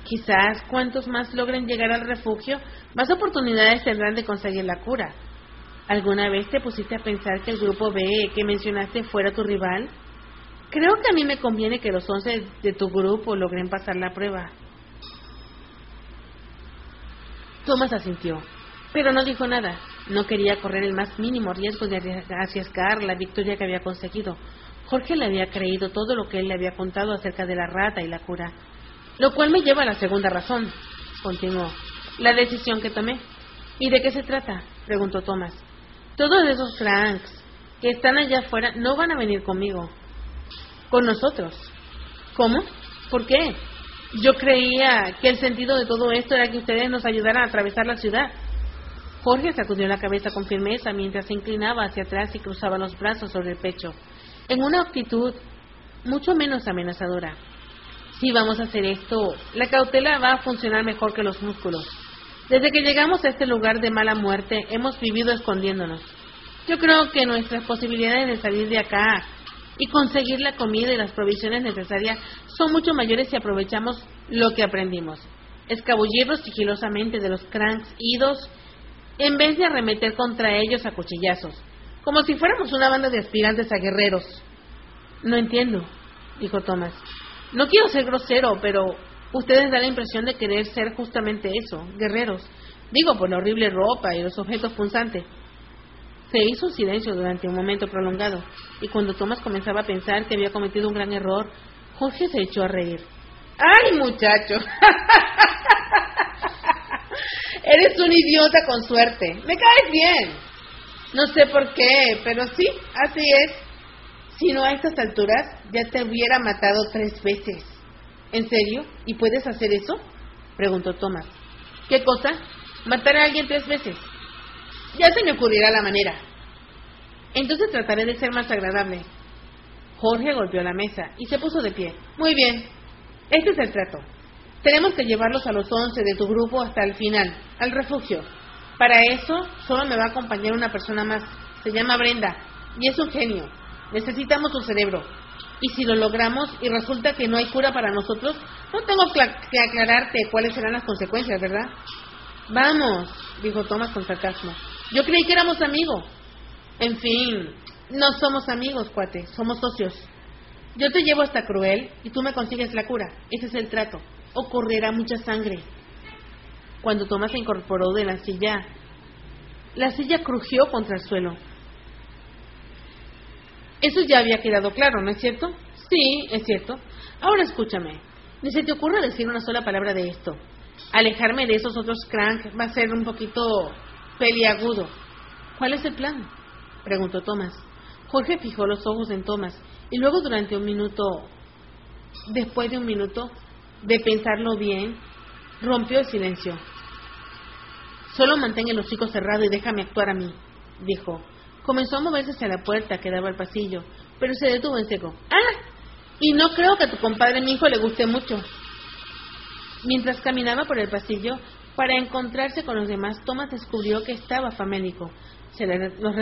Quizás cuantos más logren llegar al refugio, más oportunidades tendrán de conseguir la cura. ¿Alguna vez te pusiste a pensar que el grupo B que mencionaste fuera tu rival? Creo que a mí me conviene que los 11 de tu grupo logren pasar la prueba. Thomas asintió, pero no dijo nada. No quería correr el más mínimo riesgo de arriesgar la victoria que había conseguido. Jorge le había creído todo lo que él le había contado acerca de la rata y la cura. Lo cual me lleva a la segunda razón, continuó, la decisión que tomé. ¿Y de qué se trata?, preguntó Thomas. Todos esos cranks que están allá afuera no van a venir conmigo. ¿Con nosotros? ¿Cómo? ¿Por qué? Yo creía que el sentido de todo esto era que ustedes nos ayudaran a atravesar la ciudad. Jorge sacudió la cabeza con firmeza mientras se inclinaba hacia atrás y cruzaba los brazos sobre el pecho, en una actitud mucho menos amenazadora. Si vamos a hacer esto, la cautela va a funcionar mejor que los músculos. Desde que llegamos a este lugar de mala muerte, hemos vivido escondiéndonos. Yo creo que nuestras posibilidades de salir de acá y conseguir la comida y las provisiones necesarias son mucho mayores si aprovechamos lo que aprendimos. Escabullirnos sigilosamente de los cranks idos en vez de arremeter contra ellos a cuchillazos, como si fuéramos una banda de aspirantes a guerreros. No entiendo, dijo Thomas. No quiero ser grosero, pero ustedes dan la impresión de querer ser justamente eso, guerreros. Digo, por la horrible ropa y los objetos punzantes. Se hizo un silencio durante un momento prolongado, y cuando Thomas comenzaba a pensar que había cometido un gran error, Jorge se echó a reír. ¡Ay, muchacho! Eres un idiota con suerte. Me caes bien. No sé por qué, pero sí, así es. Si no a estas alturas, ya te hubiera matado 3 veces. ¿En serio? ¿Y puedes hacer eso?, preguntó Thomas. ¿Qué cosa? ¿Matar a alguien 3 veces? Ya se me ocurrirá la manera. Entonces trataré de ser más agradable. Jorge golpeó la mesa y se puso de pie. Muy bien, este es el trato. Tenemos que llevarlos a los 11 de tu grupo hasta el final, al refugio. Para eso, solo me va a acompañar una persona más. Se llama Brenda, y es un genio. Necesitamos tu cerebro. Y si lo logramos y resulta que no hay cura para nosotros, no tengo que aclararte cuáles serán las consecuencias, ¿verdad? Vamos, dijo Thomas con sarcasmo. Yo creí que éramos amigos. En fin, no somos amigos, cuate, somos socios. Yo te llevo hasta Cruel y tú me consigues la cura. Ese es el trato. O correrá mucha sangre. Cuando Thomas se incorporó de la silla crujió contra el suelo. Eso ya había quedado claro, ¿no es cierto? Sí, es cierto. Ahora escúchame. Ni se te ocurra decir una sola palabra de esto. Alejarme de esos otros crank va a ser un poquito peliagudo. ¿Cuál es el plan?, preguntó Thomas. Jorge fijó los ojos en Thomas y luego después de un minuto de pensarlo bien, rompió el silencio. Solo mantén el hocico cerrado y déjame actuar a mí, dijo. Comenzó a moverse hacia la puerta que daba al pasillo, pero se detuvo en seco. ¡Ah! Y no creo que a tu compadre mi hijo le guste mucho. Mientras caminaba por el pasillo para encontrarse con los demás, Thomas descubrió que estaba famélico. Los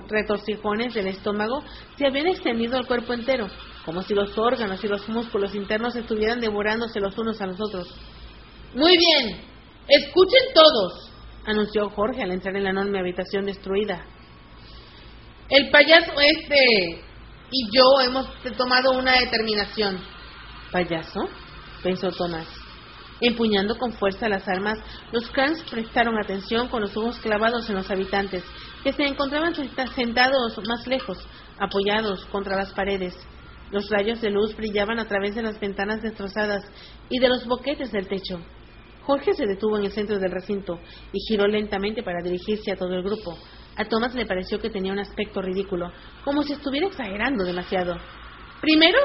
retorcijones del estómago se habían extendido al cuerpo entero, como si los órganos y los músculos internos estuvieran devorándose los unos a los otros. Muy bien, escuchen todos, anunció Jorge al entrar en la enorme habitación destruida. El payaso y yo hemos tomado una determinación. ¿Payaso?, pensó Thomas. Empuñando con fuerza las armas, los cranks prestaron atención con los ojos clavados en los habitantes, que se encontraban sentados más lejos, apoyados contra las paredes. Los rayos de luz brillaban a través de las ventanas destrozadas y de los boquetes del techo. Jorge se detuvo en el centro del recinto y giró lentamente para dirigirse a todo el grupo. A Thomas le pareció que tenía un aspecto ridículo, como si estuviera exagerando demasiado. Primero,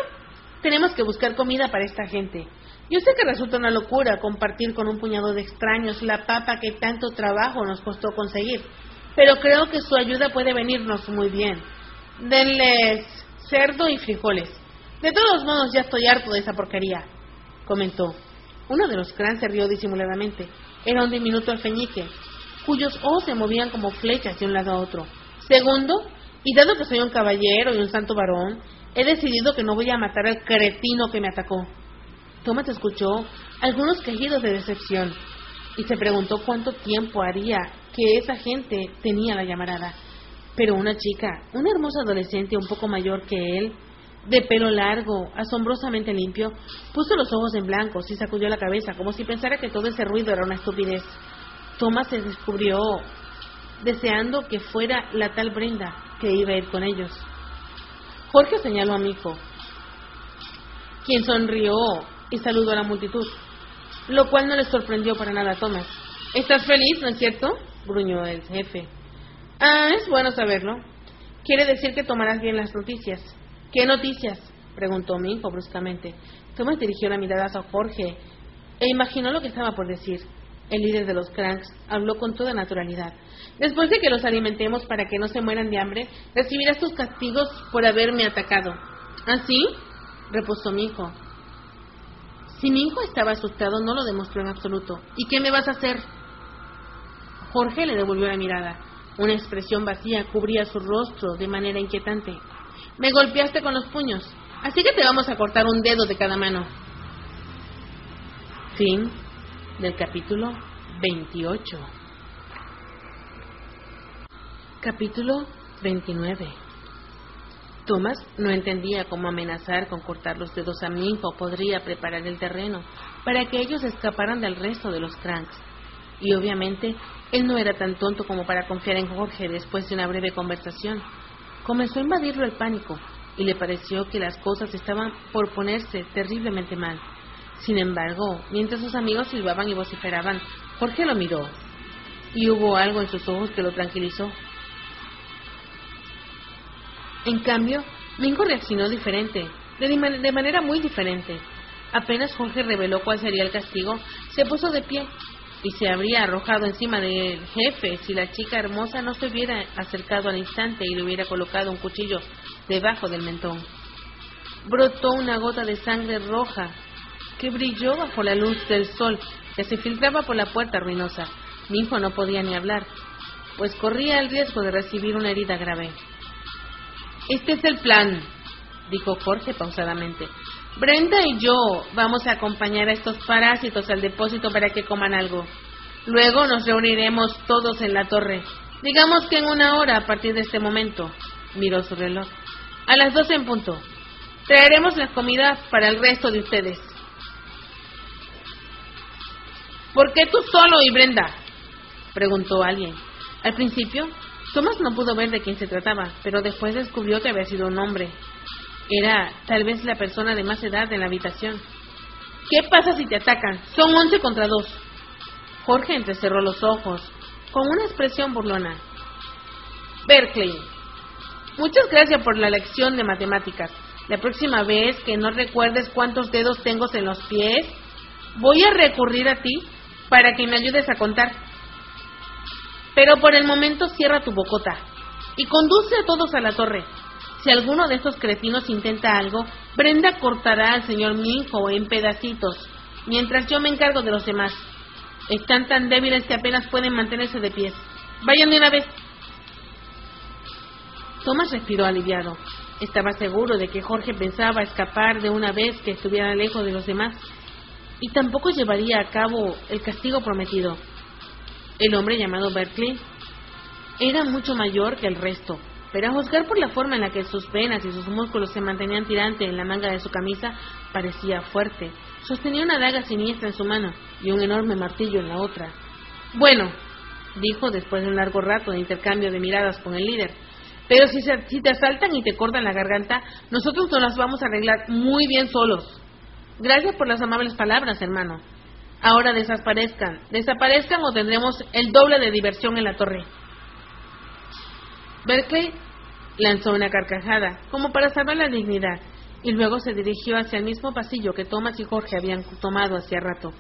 tenemos que buscar comida para esta gente. Yo sé que resulta una locura compartir con un puñado de extraños la papa que tanto trabajo nos costó conseguir, pero creo que su ayuda puede venirnos muy bien. Denles cerdo y frijoles. De todos modos, ya estoy harto de esa porquería, comentó. Uno de los cranks se rió disimuladamente. Era un diminuto alfeñique, cuyos ojos se movían como flechas de un lado a otro. Segundo, y dado que soy un caballero y un santo varón, he decidido que no voy a matar al cretino que me atacó. Thomas escuchó algunos quejidos de decepción y se preguntó cuánto tiempo haría que esa gente tenía la llamarada. Pero una chica, una hermosa adolescente un poco mayor que él, de pelo largo, asombrosamente limpio, puso los ojos en blanco y sacudió la cabeza como si pensara que todo ese ruido era una estupidez. Thomas se descubrió deseando que fuera la tal Brenda que iba a ir con ellos. Jorge señaló a mi hijo, quien sonrió y saludó a la multitud, lo cual no le sorprendió para nada a Thomas. ¿Estás feliz, no es cierto?, gruñó el jefe. Ah, es bueno saberlo. Quiere decir que tomarás bien las noticias. ¿Qué noticias?, preguntó mi hijo bruscamente. Thomas dirigió la mirada a Jorge e imaginó lo que estaba por decir. El líder de los cranks habló con toda naturalidad. Después de que los alimentemos para que no se mueran de hambre, recibirás tus castigos por haberme atacado. ¿Ah, sí?, repuso mi hijo. Si mi hijo estaba asustado, no lo demostró en absoluto. ¿Y qué me vas a hacer? Jorge le devolvió la mirada. Una expresión vacía cubría su rostro de manera inquietante. Me golpeaste con los puños, así que te vamos a cortar un dedo de cada mano. Fin del capítulo 28. Capítulo 29. Thomas no entendía cómo amenazar con cortar los dedos a mi hijo podría preparar el terreno para que ellos escaparan del resto de los cranks. Y obviamente él no era tan tonto como para confiar en Jorge después de una breve conversación. Comenzó a invadirlo el pánico y le pareció que las cosas estaban por ponerse terriblemente mal. Sin embargo, mientras sus amigos silbaban y vociferaban, Jorge lo miró y hubo algo en sus ojos que lo tranquilizó. En cambio, Mingo reaccionó diferente, de manera muy diferente. Apenas Jorge reveló cuál sería el castigo, se puso de pie y se habría arrojado encima del jefe si la chica hermosa no se hubiera acercado al instante y le hubiera colocado un cuchillo debajo del mentón. Brotó una gota de sangre roja que brilló bajo la luz del sol que se filtraba por la puerta ruinosa. Mi hijo no podía ni hablar, pues corría el riesgo de recibir una herida grave. Este es el plan, dijo Jorge pausadamente. Brenda y yo vamos a acompañar a estos parásitos al depósito para que coman algo. Luego nos reuniremos todos en la torre. Digamos que en 1 hora a partir de este momento. Miró su reloj. A las 12 en punto. Traeremos las comidas para el resto de ustedes. ¿Por qué tú solo y Brenda?, preguntó alguien. Al principio, Thomas no pudo ver de quién se trataba, pero después descubrió que había sido un hombre. Era tal vez la persona de más edad en la habitación. ¿Qué pasa si te atacan? Son 11 contra 2. Jorge entrecerró los ojos, con una expresión burlona. Berkeley, muchas gracias por la lección de matemáticas. La próxima vez que no recuerdes cuántos dedos tengo en los pies, voy a recurrir a ti para que me ayudes a contar. Pero por el momento cierra tu bocota y conduce a todos a la torre. Si alguno de estos cretinos intenta algo, Brenda cortará al señor Minho en pedacitos, mientras yo me encargo de los demás. Están tan débiles que apenas pueden mantenerse de pies. Vayan de una vez. Thomas respiró aliviado. Estaba seguro de que Jorge pensaba escapar de una vez que estuviera lejos de los demás, y tampoco llevaría a cabo el castigo prometido. El hombre llamado Berkeley era mucho mayor que el resto, pero a juzgar por la forma en la que sus venas y sus músculos se mantenían tirantes en la manga de su camisa, parecía fuerte. Sostenía una daga siniestra en su mano y un enorme martillo en la otra. Bueno, dijo después de un largo rato de intercambio de miradas con el líder, pero si te asaltan y te cortan la garganta, nosotros nos las vamos a arreglar muy bien solos. Gracias por las amables palabras, hermano. Ahora desaparezcan o tendremos el doble de diversión en la torre. Berkeley lanzó una carcajada, como para salvar la dignidad, y luego se dirigió hacia el mismo pasillo que Thomas y Jorge habían tomado hacía rato.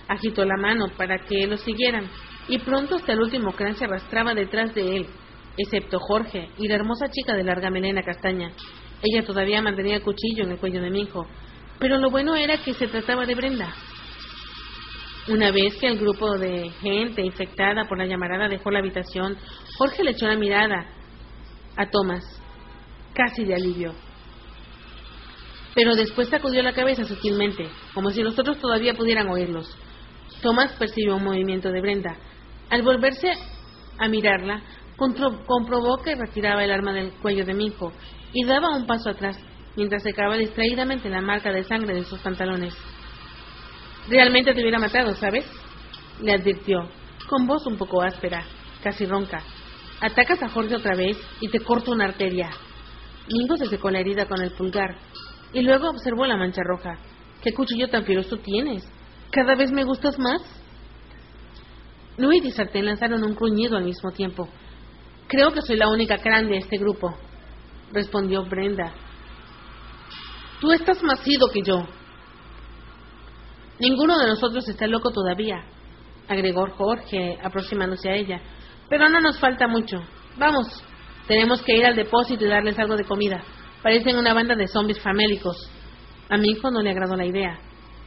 Agitó la mano para que lo siguieran, y pronto hasta el último crán se arrastraba detrás de él, excepto Jorge y la hermosa chica de larga melena castaña. Ella todavía mantenía el cuchillo en el cuello de Minho, pero lo bueno era que se trataba de Brenda. Una vez que el grupo de gente infectada por la llamarada dejó la habitación, Jorge le echó una mirada a Thomas, casi de alivio. Pero después sacudió la cabeza sutilmente, como si los otros todavía pudieran oírlos. Thomas percibió un movimiento de Brenda. Al volverse a mirarla, comprobó que retiraba el arma del cuello de Minho y daba un paso atrás, mientras secaba distraídamente la marca de sangre de sus pantalones. Realmente te hubiera matado, ¿sabes?, le advirtió, con voz un poco áspera, casi ronca. Atacas a Jorge otra vez y te corto una arteria. Minho se secó la herida con el pulgar y luego observó la mancha roja. ¿Qué cuchillo tan filoso tienes? ¿Cada vez me gustas más? Louis y Sartén lanzaron un gruñido al mismo tiempo. Creo que soy la única crán de este grupo, respondió Brenda. Tú estás más ido que yo. Ninguno de nosotros está loco todavía, agregó Jorge, aproximándose a ella. Pero no nos falta mucho. Vamos, tenemos que ir al depósito y darles algo de comida. Parecen una banda de zombies famélicos. A mi hijo no le agradó la idea.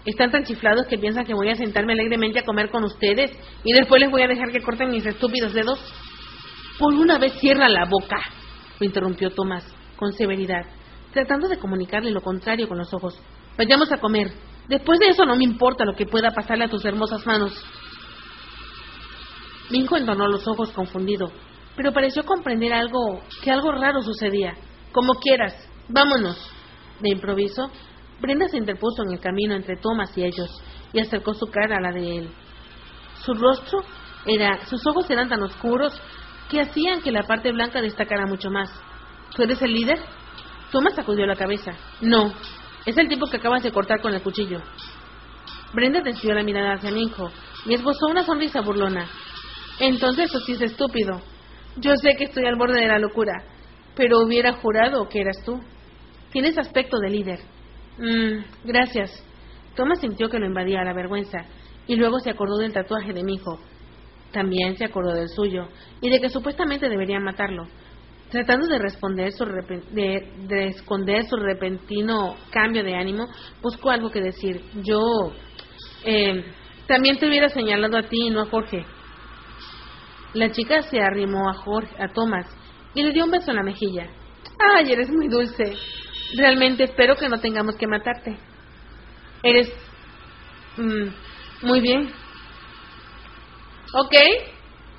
Están tan chiflados que piensan que voy a sentarme alegremente a comer con ustedes y después les voy a dejar que corten mis estúpidos dedos. Por una vez cierra la boca, lo interrumpió Thomas con severidad, tratando de comunicarle lo contrario con los ojos. Vayamos a comer. Después de eso no me importa lo que pueda pasarle a tus hermosas manos. Minho entornó los ojos confundido, pero pareció comprender que algo raro sucedía. Como quieras, vámonos. De improviso, Brenda se interpuso en el camino entre Thomas y ellos y acercó su cara a la de él. Sus ojos eran tan oscuros que hacían que la parte blanca destacara mucho más. ¿Tú eres el líder? Thomas sacudió la cabeza. No, es el tipo que acabas de cortar con el cuchillo. Brenda desvió la mirada hacia Minho y esbozó una sonrisa burlona. Entonces tú sí es estúpido. Yo sé que estoy al borde de la locura, pero hubiera jurado que eras tú. Tienes aspecto de líder. Gracias. Thomas sintió que lo invadía la vergüenza y luego se acordó del tatuaje de Minho. También se acordó del suyo y de que supuestamente deberían matarlo. Tratando de esconder su repentino cambio de ánimo, buscó algo que decir. También te hubiera señalado a ti y no a Jorge. La chica se arrimó a Thomas y le dio un beso en la mejilla. Ay, eres muy dulce. Realmente espero que no tengamos que matarte. Eres... muy bien. Ok.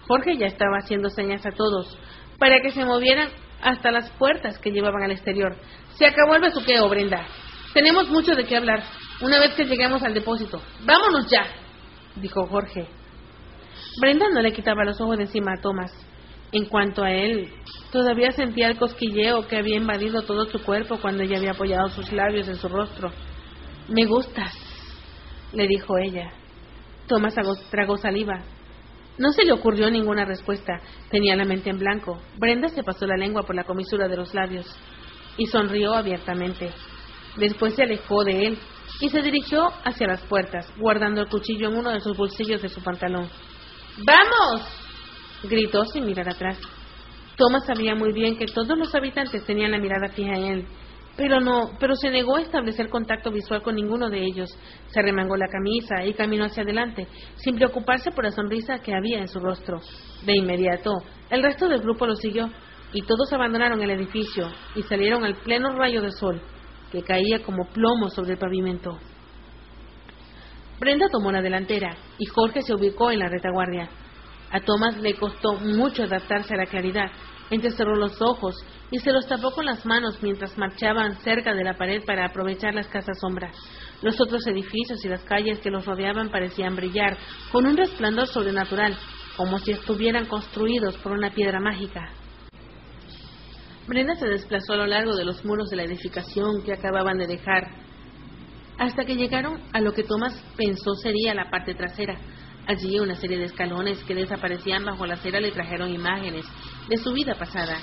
Jorge ya estaba haciendo señas a todos para que se movieran hasta las puertas que llevaban al exterior. Se acabó el besuqueo, Brenda. Tenemos mucho de qué hablar una vez que lleguemos al depósito. ¡Vámonos ya!, dijo Jorge. Brenda no le quitaba los ojos de encima a Thomas. En cuanto a él, todavía sentía el cosquilleo que había invadido todo su cuerpo cuando ella había apoyado sus labios en su rostro. «Me gustas», le dijo ella. Thomas tragó saliva. No se le ocurrió ninguna respuesta. Tenía la mente en blanco. Brenda se pasó la lengua por la comisura de los labios y sonrió abiertamente. Después se alejó de él y se dirigió hacia las puertas, guardando el cuchillo en uno de sus bolsillos de su pantalón. «¡Vamos!», gritó sin mirar atrás. Thomas sabía muy bien que todos los habitantes tenían la mirada fija en él, pero se negó a establecer contacto visual con ninguno de ellos. Se remangó la camisa y caminó hacia adelante, sin preocuparse por la sonrisa que había en su rostro. De inmediato, el resto del grupo lo siguió, y todos abandonaron el edificio y salieron al pleno rayo de sol, que caía como plomo sobre el pavimento. Brenda tomó la delantera, y Jorge se ubicó en la retaguardia. A Thomas le costó mucho adaptarse a la claridad. Entrecerró los ojos y se los tapó con las manos mientras marchaban cerca de la pared para aprovechar la escasa sombra. Los otros edificios y las calles que los rodeaban parecían brillar con un resplandor sobrenatural, como si estuvieran construidos por una piedra mágica. Brenda se desplazó a lo largo de los muros de la edificación que acababan de dejar, hasta que llegaron a lo que Thomas pensó sería la parte trasera. Allí una serie de escalones que desaparecían bajo la acera le trajeron imágenes de su vida pasada,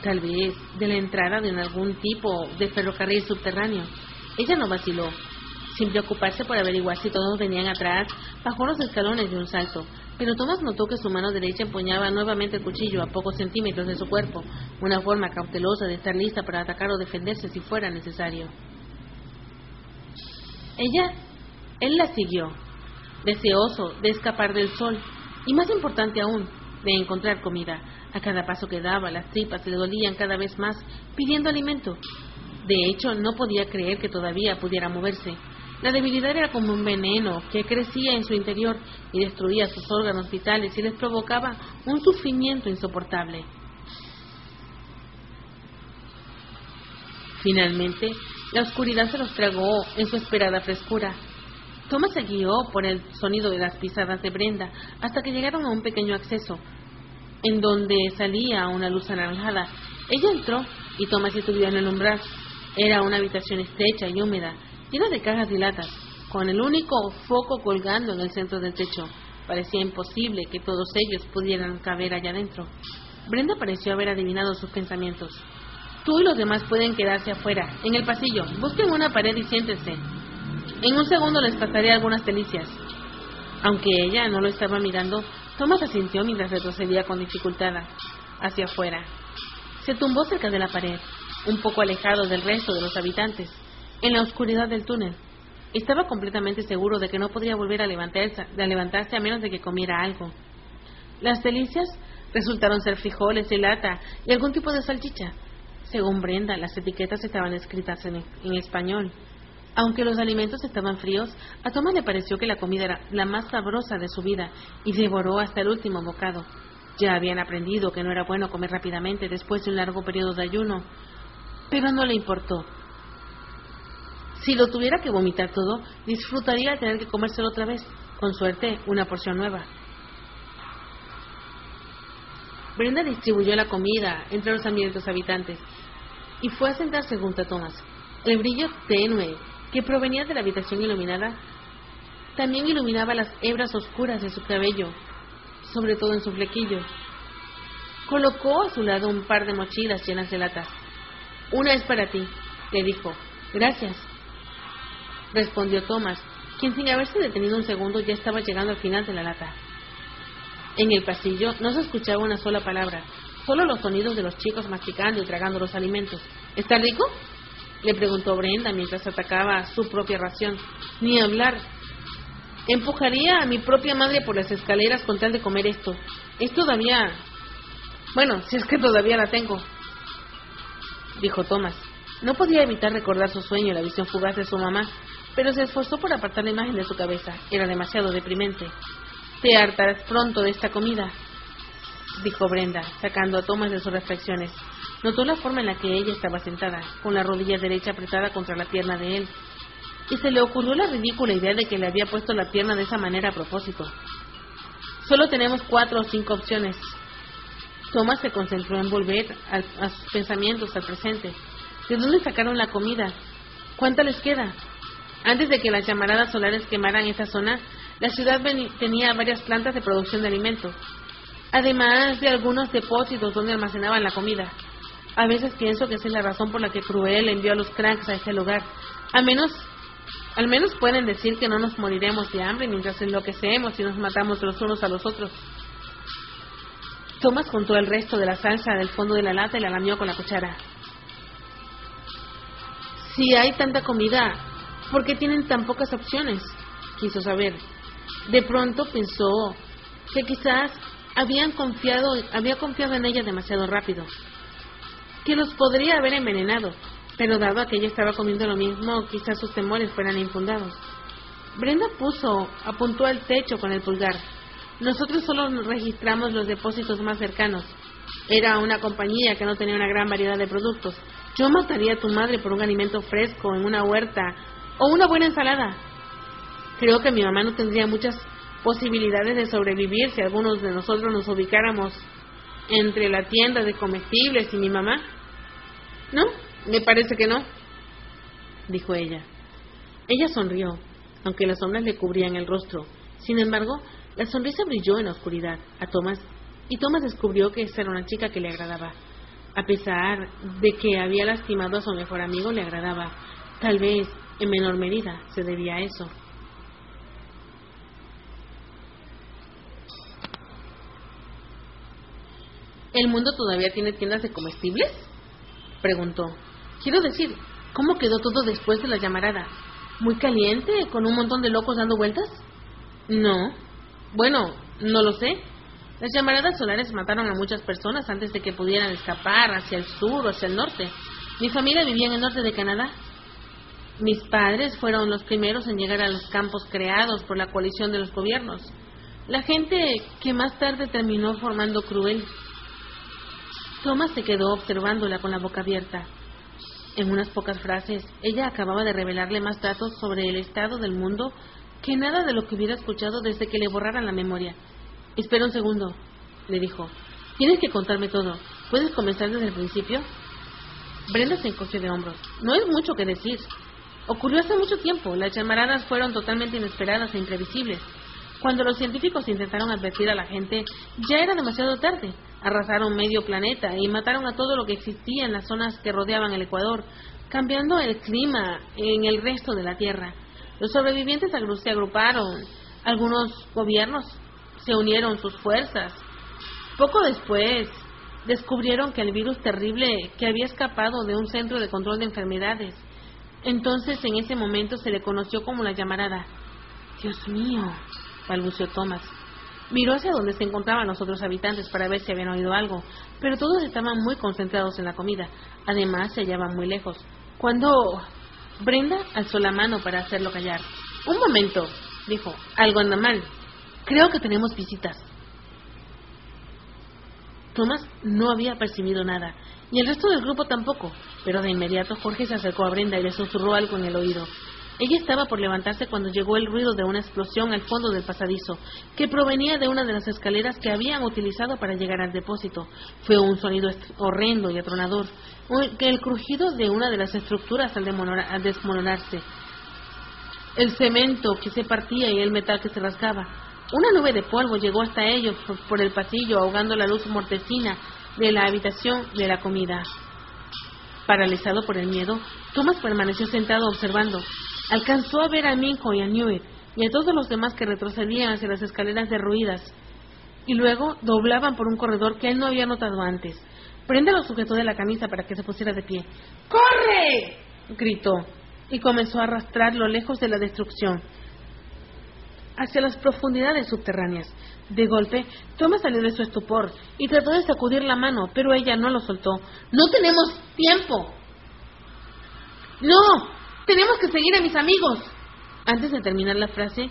tal vez de la entrada de algún tipo de ferrocarril subterráneo. Ella no vaciló. Sin preocuparse por averiguar si todos venían atrás, bajó los escalones de un salto, pero Thomas notó que su mano derecha empuñaba nuevamente el cuchillo a pocos centímetros de su cuerpo, una forma cautelosa de estar lista para atacar o defenderse si fuera necesario. Él la siguió, deseoso de escapar del sol y, más importante aún, de encontrar comida. A cada paso que daba, las tripas le dolían cada vez más, pidiendo alimento. De hecho, no podía creer que todavía pudiera moverse. La debilidad era como un veneno que crecía en su interior y destruía sus órganos vitales y les provocaba un sufrimiento insoportable. Finalmente, la oscuridad se los tragó en su esperada frescura. Thomas se guió por el sonido de las pisadas de Brenda hasta que llegaron a un pequeño acceso, en donde salía una luz anaranjada. Ella entró y Thomas estuvo en el umbral. Era una habitación estrecha y húmeda, llena de cajas y latas, con el único foco colgando en el centro del techo. Parecía imposible que todos ellos pudieran caber allá adentro. Brenda pareció haber adivinado sus pensamientos. «Tú y los demás pueden quedarse afuera, en el pasillo. Busquen una pared y siéntense. En un segundo les pasaré algunas delicias». Aunque ella no lo estaba mirando, Thomas asintió mientras retrocedía con dificultad hacia afuera. Se tumbó cerca de la pared, un poco alejado del resto de los habitantes, en la oscuridad del túnel. Estaba completamente seguro de que no podría volver a levantarse a menos de que comiera algo. Las delicias resultaron ser frijoles de lata y algún tipo de salchicha. Según Brenda, las etiquetas estaban escritas en español. Aunque los alimentos estaban fríos, a Thomas le pareció que la comida era la más sabrosa de su vida y devoró hasta el último bocado. Ya habían aprendido que no era bueno comer rápidamente después de un largo periodo de ayuno, pero no le importó. Si lo tuviera que vomitar todo, disfrutaría de tener que comérselo otra vez, con suerte una porción nueva. Brenda distribuyó la comida entre los hambrientos habitantes y fue a sentarse junto a Thomas. El brillo tenue que provenía de la habitación iluminada también iluminaba las hebras oscuras de su cabello, sobre todo en su flequillo. Colocó a su lado un par de mochilas llenas de latas. «Una es para ti», le dijo. «Gracias», respondió Thomas, quien sin haberse detenido un segundo ya estaba llegando al final de la lata. En el pasillo no se escuchaba una sola palabra, solo los sonidos de los chicos masticando y tragando los alimentos. «¿Está rico?», le preguntó Brenda mientras atacaba su propia ración. «Ni hablar. Empujaría a mi propia madre por las escaleras con tal de comer esto. Es todavía... Bueno, si es que todavía la tengo». dijo Thomas. No podía evitar recordar su sueño y la visión fugaz de su mamá, pero se esforzó por apartar la imagen de su cabeza. Era demasiado deprimente. «Te hartarás pronto de esta comida», dijo Brenda, sacando a Thomas de sus reflexiones. Notó la forma en la que ella estaba sentada, con la rodilla derecha apretada contra la pierna de él, y se le ocurrió la ridícula idea de que le había puesto la pierna de esa manera a propósito. «Solo tenemos 4 o 5 opciones». Thomas se concentró en volver a sus pensamientos al presente. ¿De dónde sacaron la comida? ¿Cuánta les queda? Antes de que las llamaradas solares quemaran esa zona, la ciudad tenía varias plantas de producción de alimentos, además de algunos depósitos donde almacenaban la comida. A veces pienso que esa es la razón por la que Cruel envió a los Cranks a ese lugar. Al menos pueden decir que no nos moriremos de hambre mientras enloquecemos y nos matamos los unos a los otros. Thomas juntó el resto de la salsa del fondo de la lata y la lamió con la cuchara. Si hay tanta comida, ¿por qué tienen tan pocas opciones?, quiso saber. De pronto pensó que quizás había confiado en ella demasiado rápido, que los podría haber envenenado, pero dado que ella estaba comiendo lo mismo, quizás sus temores fueran infundados. Brenda apuntó al techo con el pulgar. Nosotros solo registramos los depósitos más cercanos. Era una compañía que no tenía una gran variedad de productos. Yo mataría a tu madre por un alimento fresco en una huerta o una buena ensalada. Creo que mi mamá no tendría muchas posibilidades de sobrevivir si algunos de nosotros nos ubicáramos entre la tienda de comestibles y mi mamá. No, me parece que no, dijo ella. Ella sonrió, aunque las sombras le cubrían el rostro. Sin embargo, la sonrisa brilló en la oscuridad a Thomas, y Thomas descubrió que esa era una chica que le agradaba. A pesar de que había lastimado a su mejor amigo, le agradaba. Tal vez, en menor medida, se debía a eso. ¿El mundo todavía tiene tiendas de comestibles?, preguntó. Quiero decir, ¿cómo quedó todo después de la llamarada? ¿Muy caliente, con un montón de locos dando vueltas? No. Bueno, no lo sé. Las llamaradas solares mataron a muchas personas antes de que pudieran escapar hacia el sur o hacia el norte. Mi familia vivía en el norte de Canadá. Mis padres fueron los primeros en llegar a los campos creados por la coalición de los gobiernos. La gente que más tarde terminó formando Cruel. Thomas se quedó observándola con la boca abierta. En unas pocas frases, ella acababa de revelarle más datos sobre el estado del mundo que nada de lo que hubiera escuchado desde que le borraran la memoria. Espera un segundo, le dijo. Tienes que contarme todo. ¿Puedes comenzar desde el principio? Brenda se encogió de hombros. No es mucho que decir. Ocurrió hace mucho tiempo. Las llamaradas fueron totalmente inesperadas e imprevisibles. Cuando los científicos intentaron advertir a la gente, ya era demasiado tarde. Arrasaron medio planeta y mataron a todo lo que existía en las zonas que rodeaban el Ecuador, cambiando el clima en el resto de la Tierra. Los sobrevivientes se agruparon. Algunos gobiernos se unieron sus fuerzas. Poco después, descubrieron que el virus terrible que había escapado de un centro de control de enfermedades. Entonces, en ese momento, se le conoció como la llamarada. Dios mío, balbuceó Thomas. Miró hacia donde se encontraban los otros habitantes para ver si habían oído algo, pero todos estaban muy concentrados en la comida. Además, se hallaban muy lejos. Cuando Brenda alzó la mano para hacerlo callar. Un momento, dijo. Algo anda mal. Creo que tenemos visitas. Thomas no había percibido nada, y el resto del grupo tampoco, pero de inmediato Jorge se acercó a Brenda y le susurró algo en el oído. Ella estaba por levantarse cuando llegó el ruido de una explosión al fondo del pasadizo, que provenía de una de las escaleras que habían utilizado para llegar al depósito. Fue un sonido horrendo y atronador, el crujido de una de las estructuras al desmoronarse, el cemento que se partía y el metal que se rasgaba. Una nube de polvo llegó hasta ellos por el pasillo, ahogando la luz mortecina de la habitación de la comida. Paralizado por el miedo, Thomas permaneció sentado observando. Alcanzó a ver a Minho y a Newt y a todos los demás que retrocedían hacia las escaleras derruidas y luego doblaban por un corredor que él no había notado antes. Brenda lo sujetó de la camisa para que se pusiera de pie. ¡Corre!, gritó, y comenzó a arrastrarlo lejos de la destrucción. hacia las profundidades subterráneas. De golpe, Thomas salió de su estupor y trató de sacudir la mano, pero ella no lo soltó. ¡No tenemos tiempo! ¡No! ¡Tenemos que seguir a mis amigos! Antes de terminar la frase,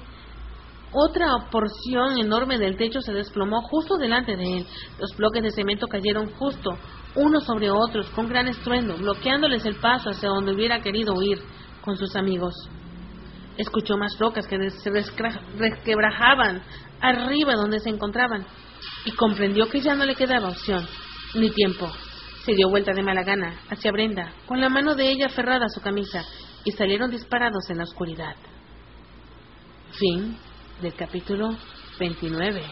otra porción enorme del techo se desplomó justo delante de él. Los bloques de cemento cayeron justo, unos sobre otros, con gran estruendo, bloqueándoles el paso hacia donde hubiera querido huir con sus amigos. Escuchó más rocas que se resquebrajaban arriba donde se encontraban y comprendió que ya no le quedaba opción ni tiempo. Se dio vuelta de mala gana hacia Brenda, con la mano de ella aferrada a su camisa, y salieron disparados en la oscuridad. Fin del capítulo 29.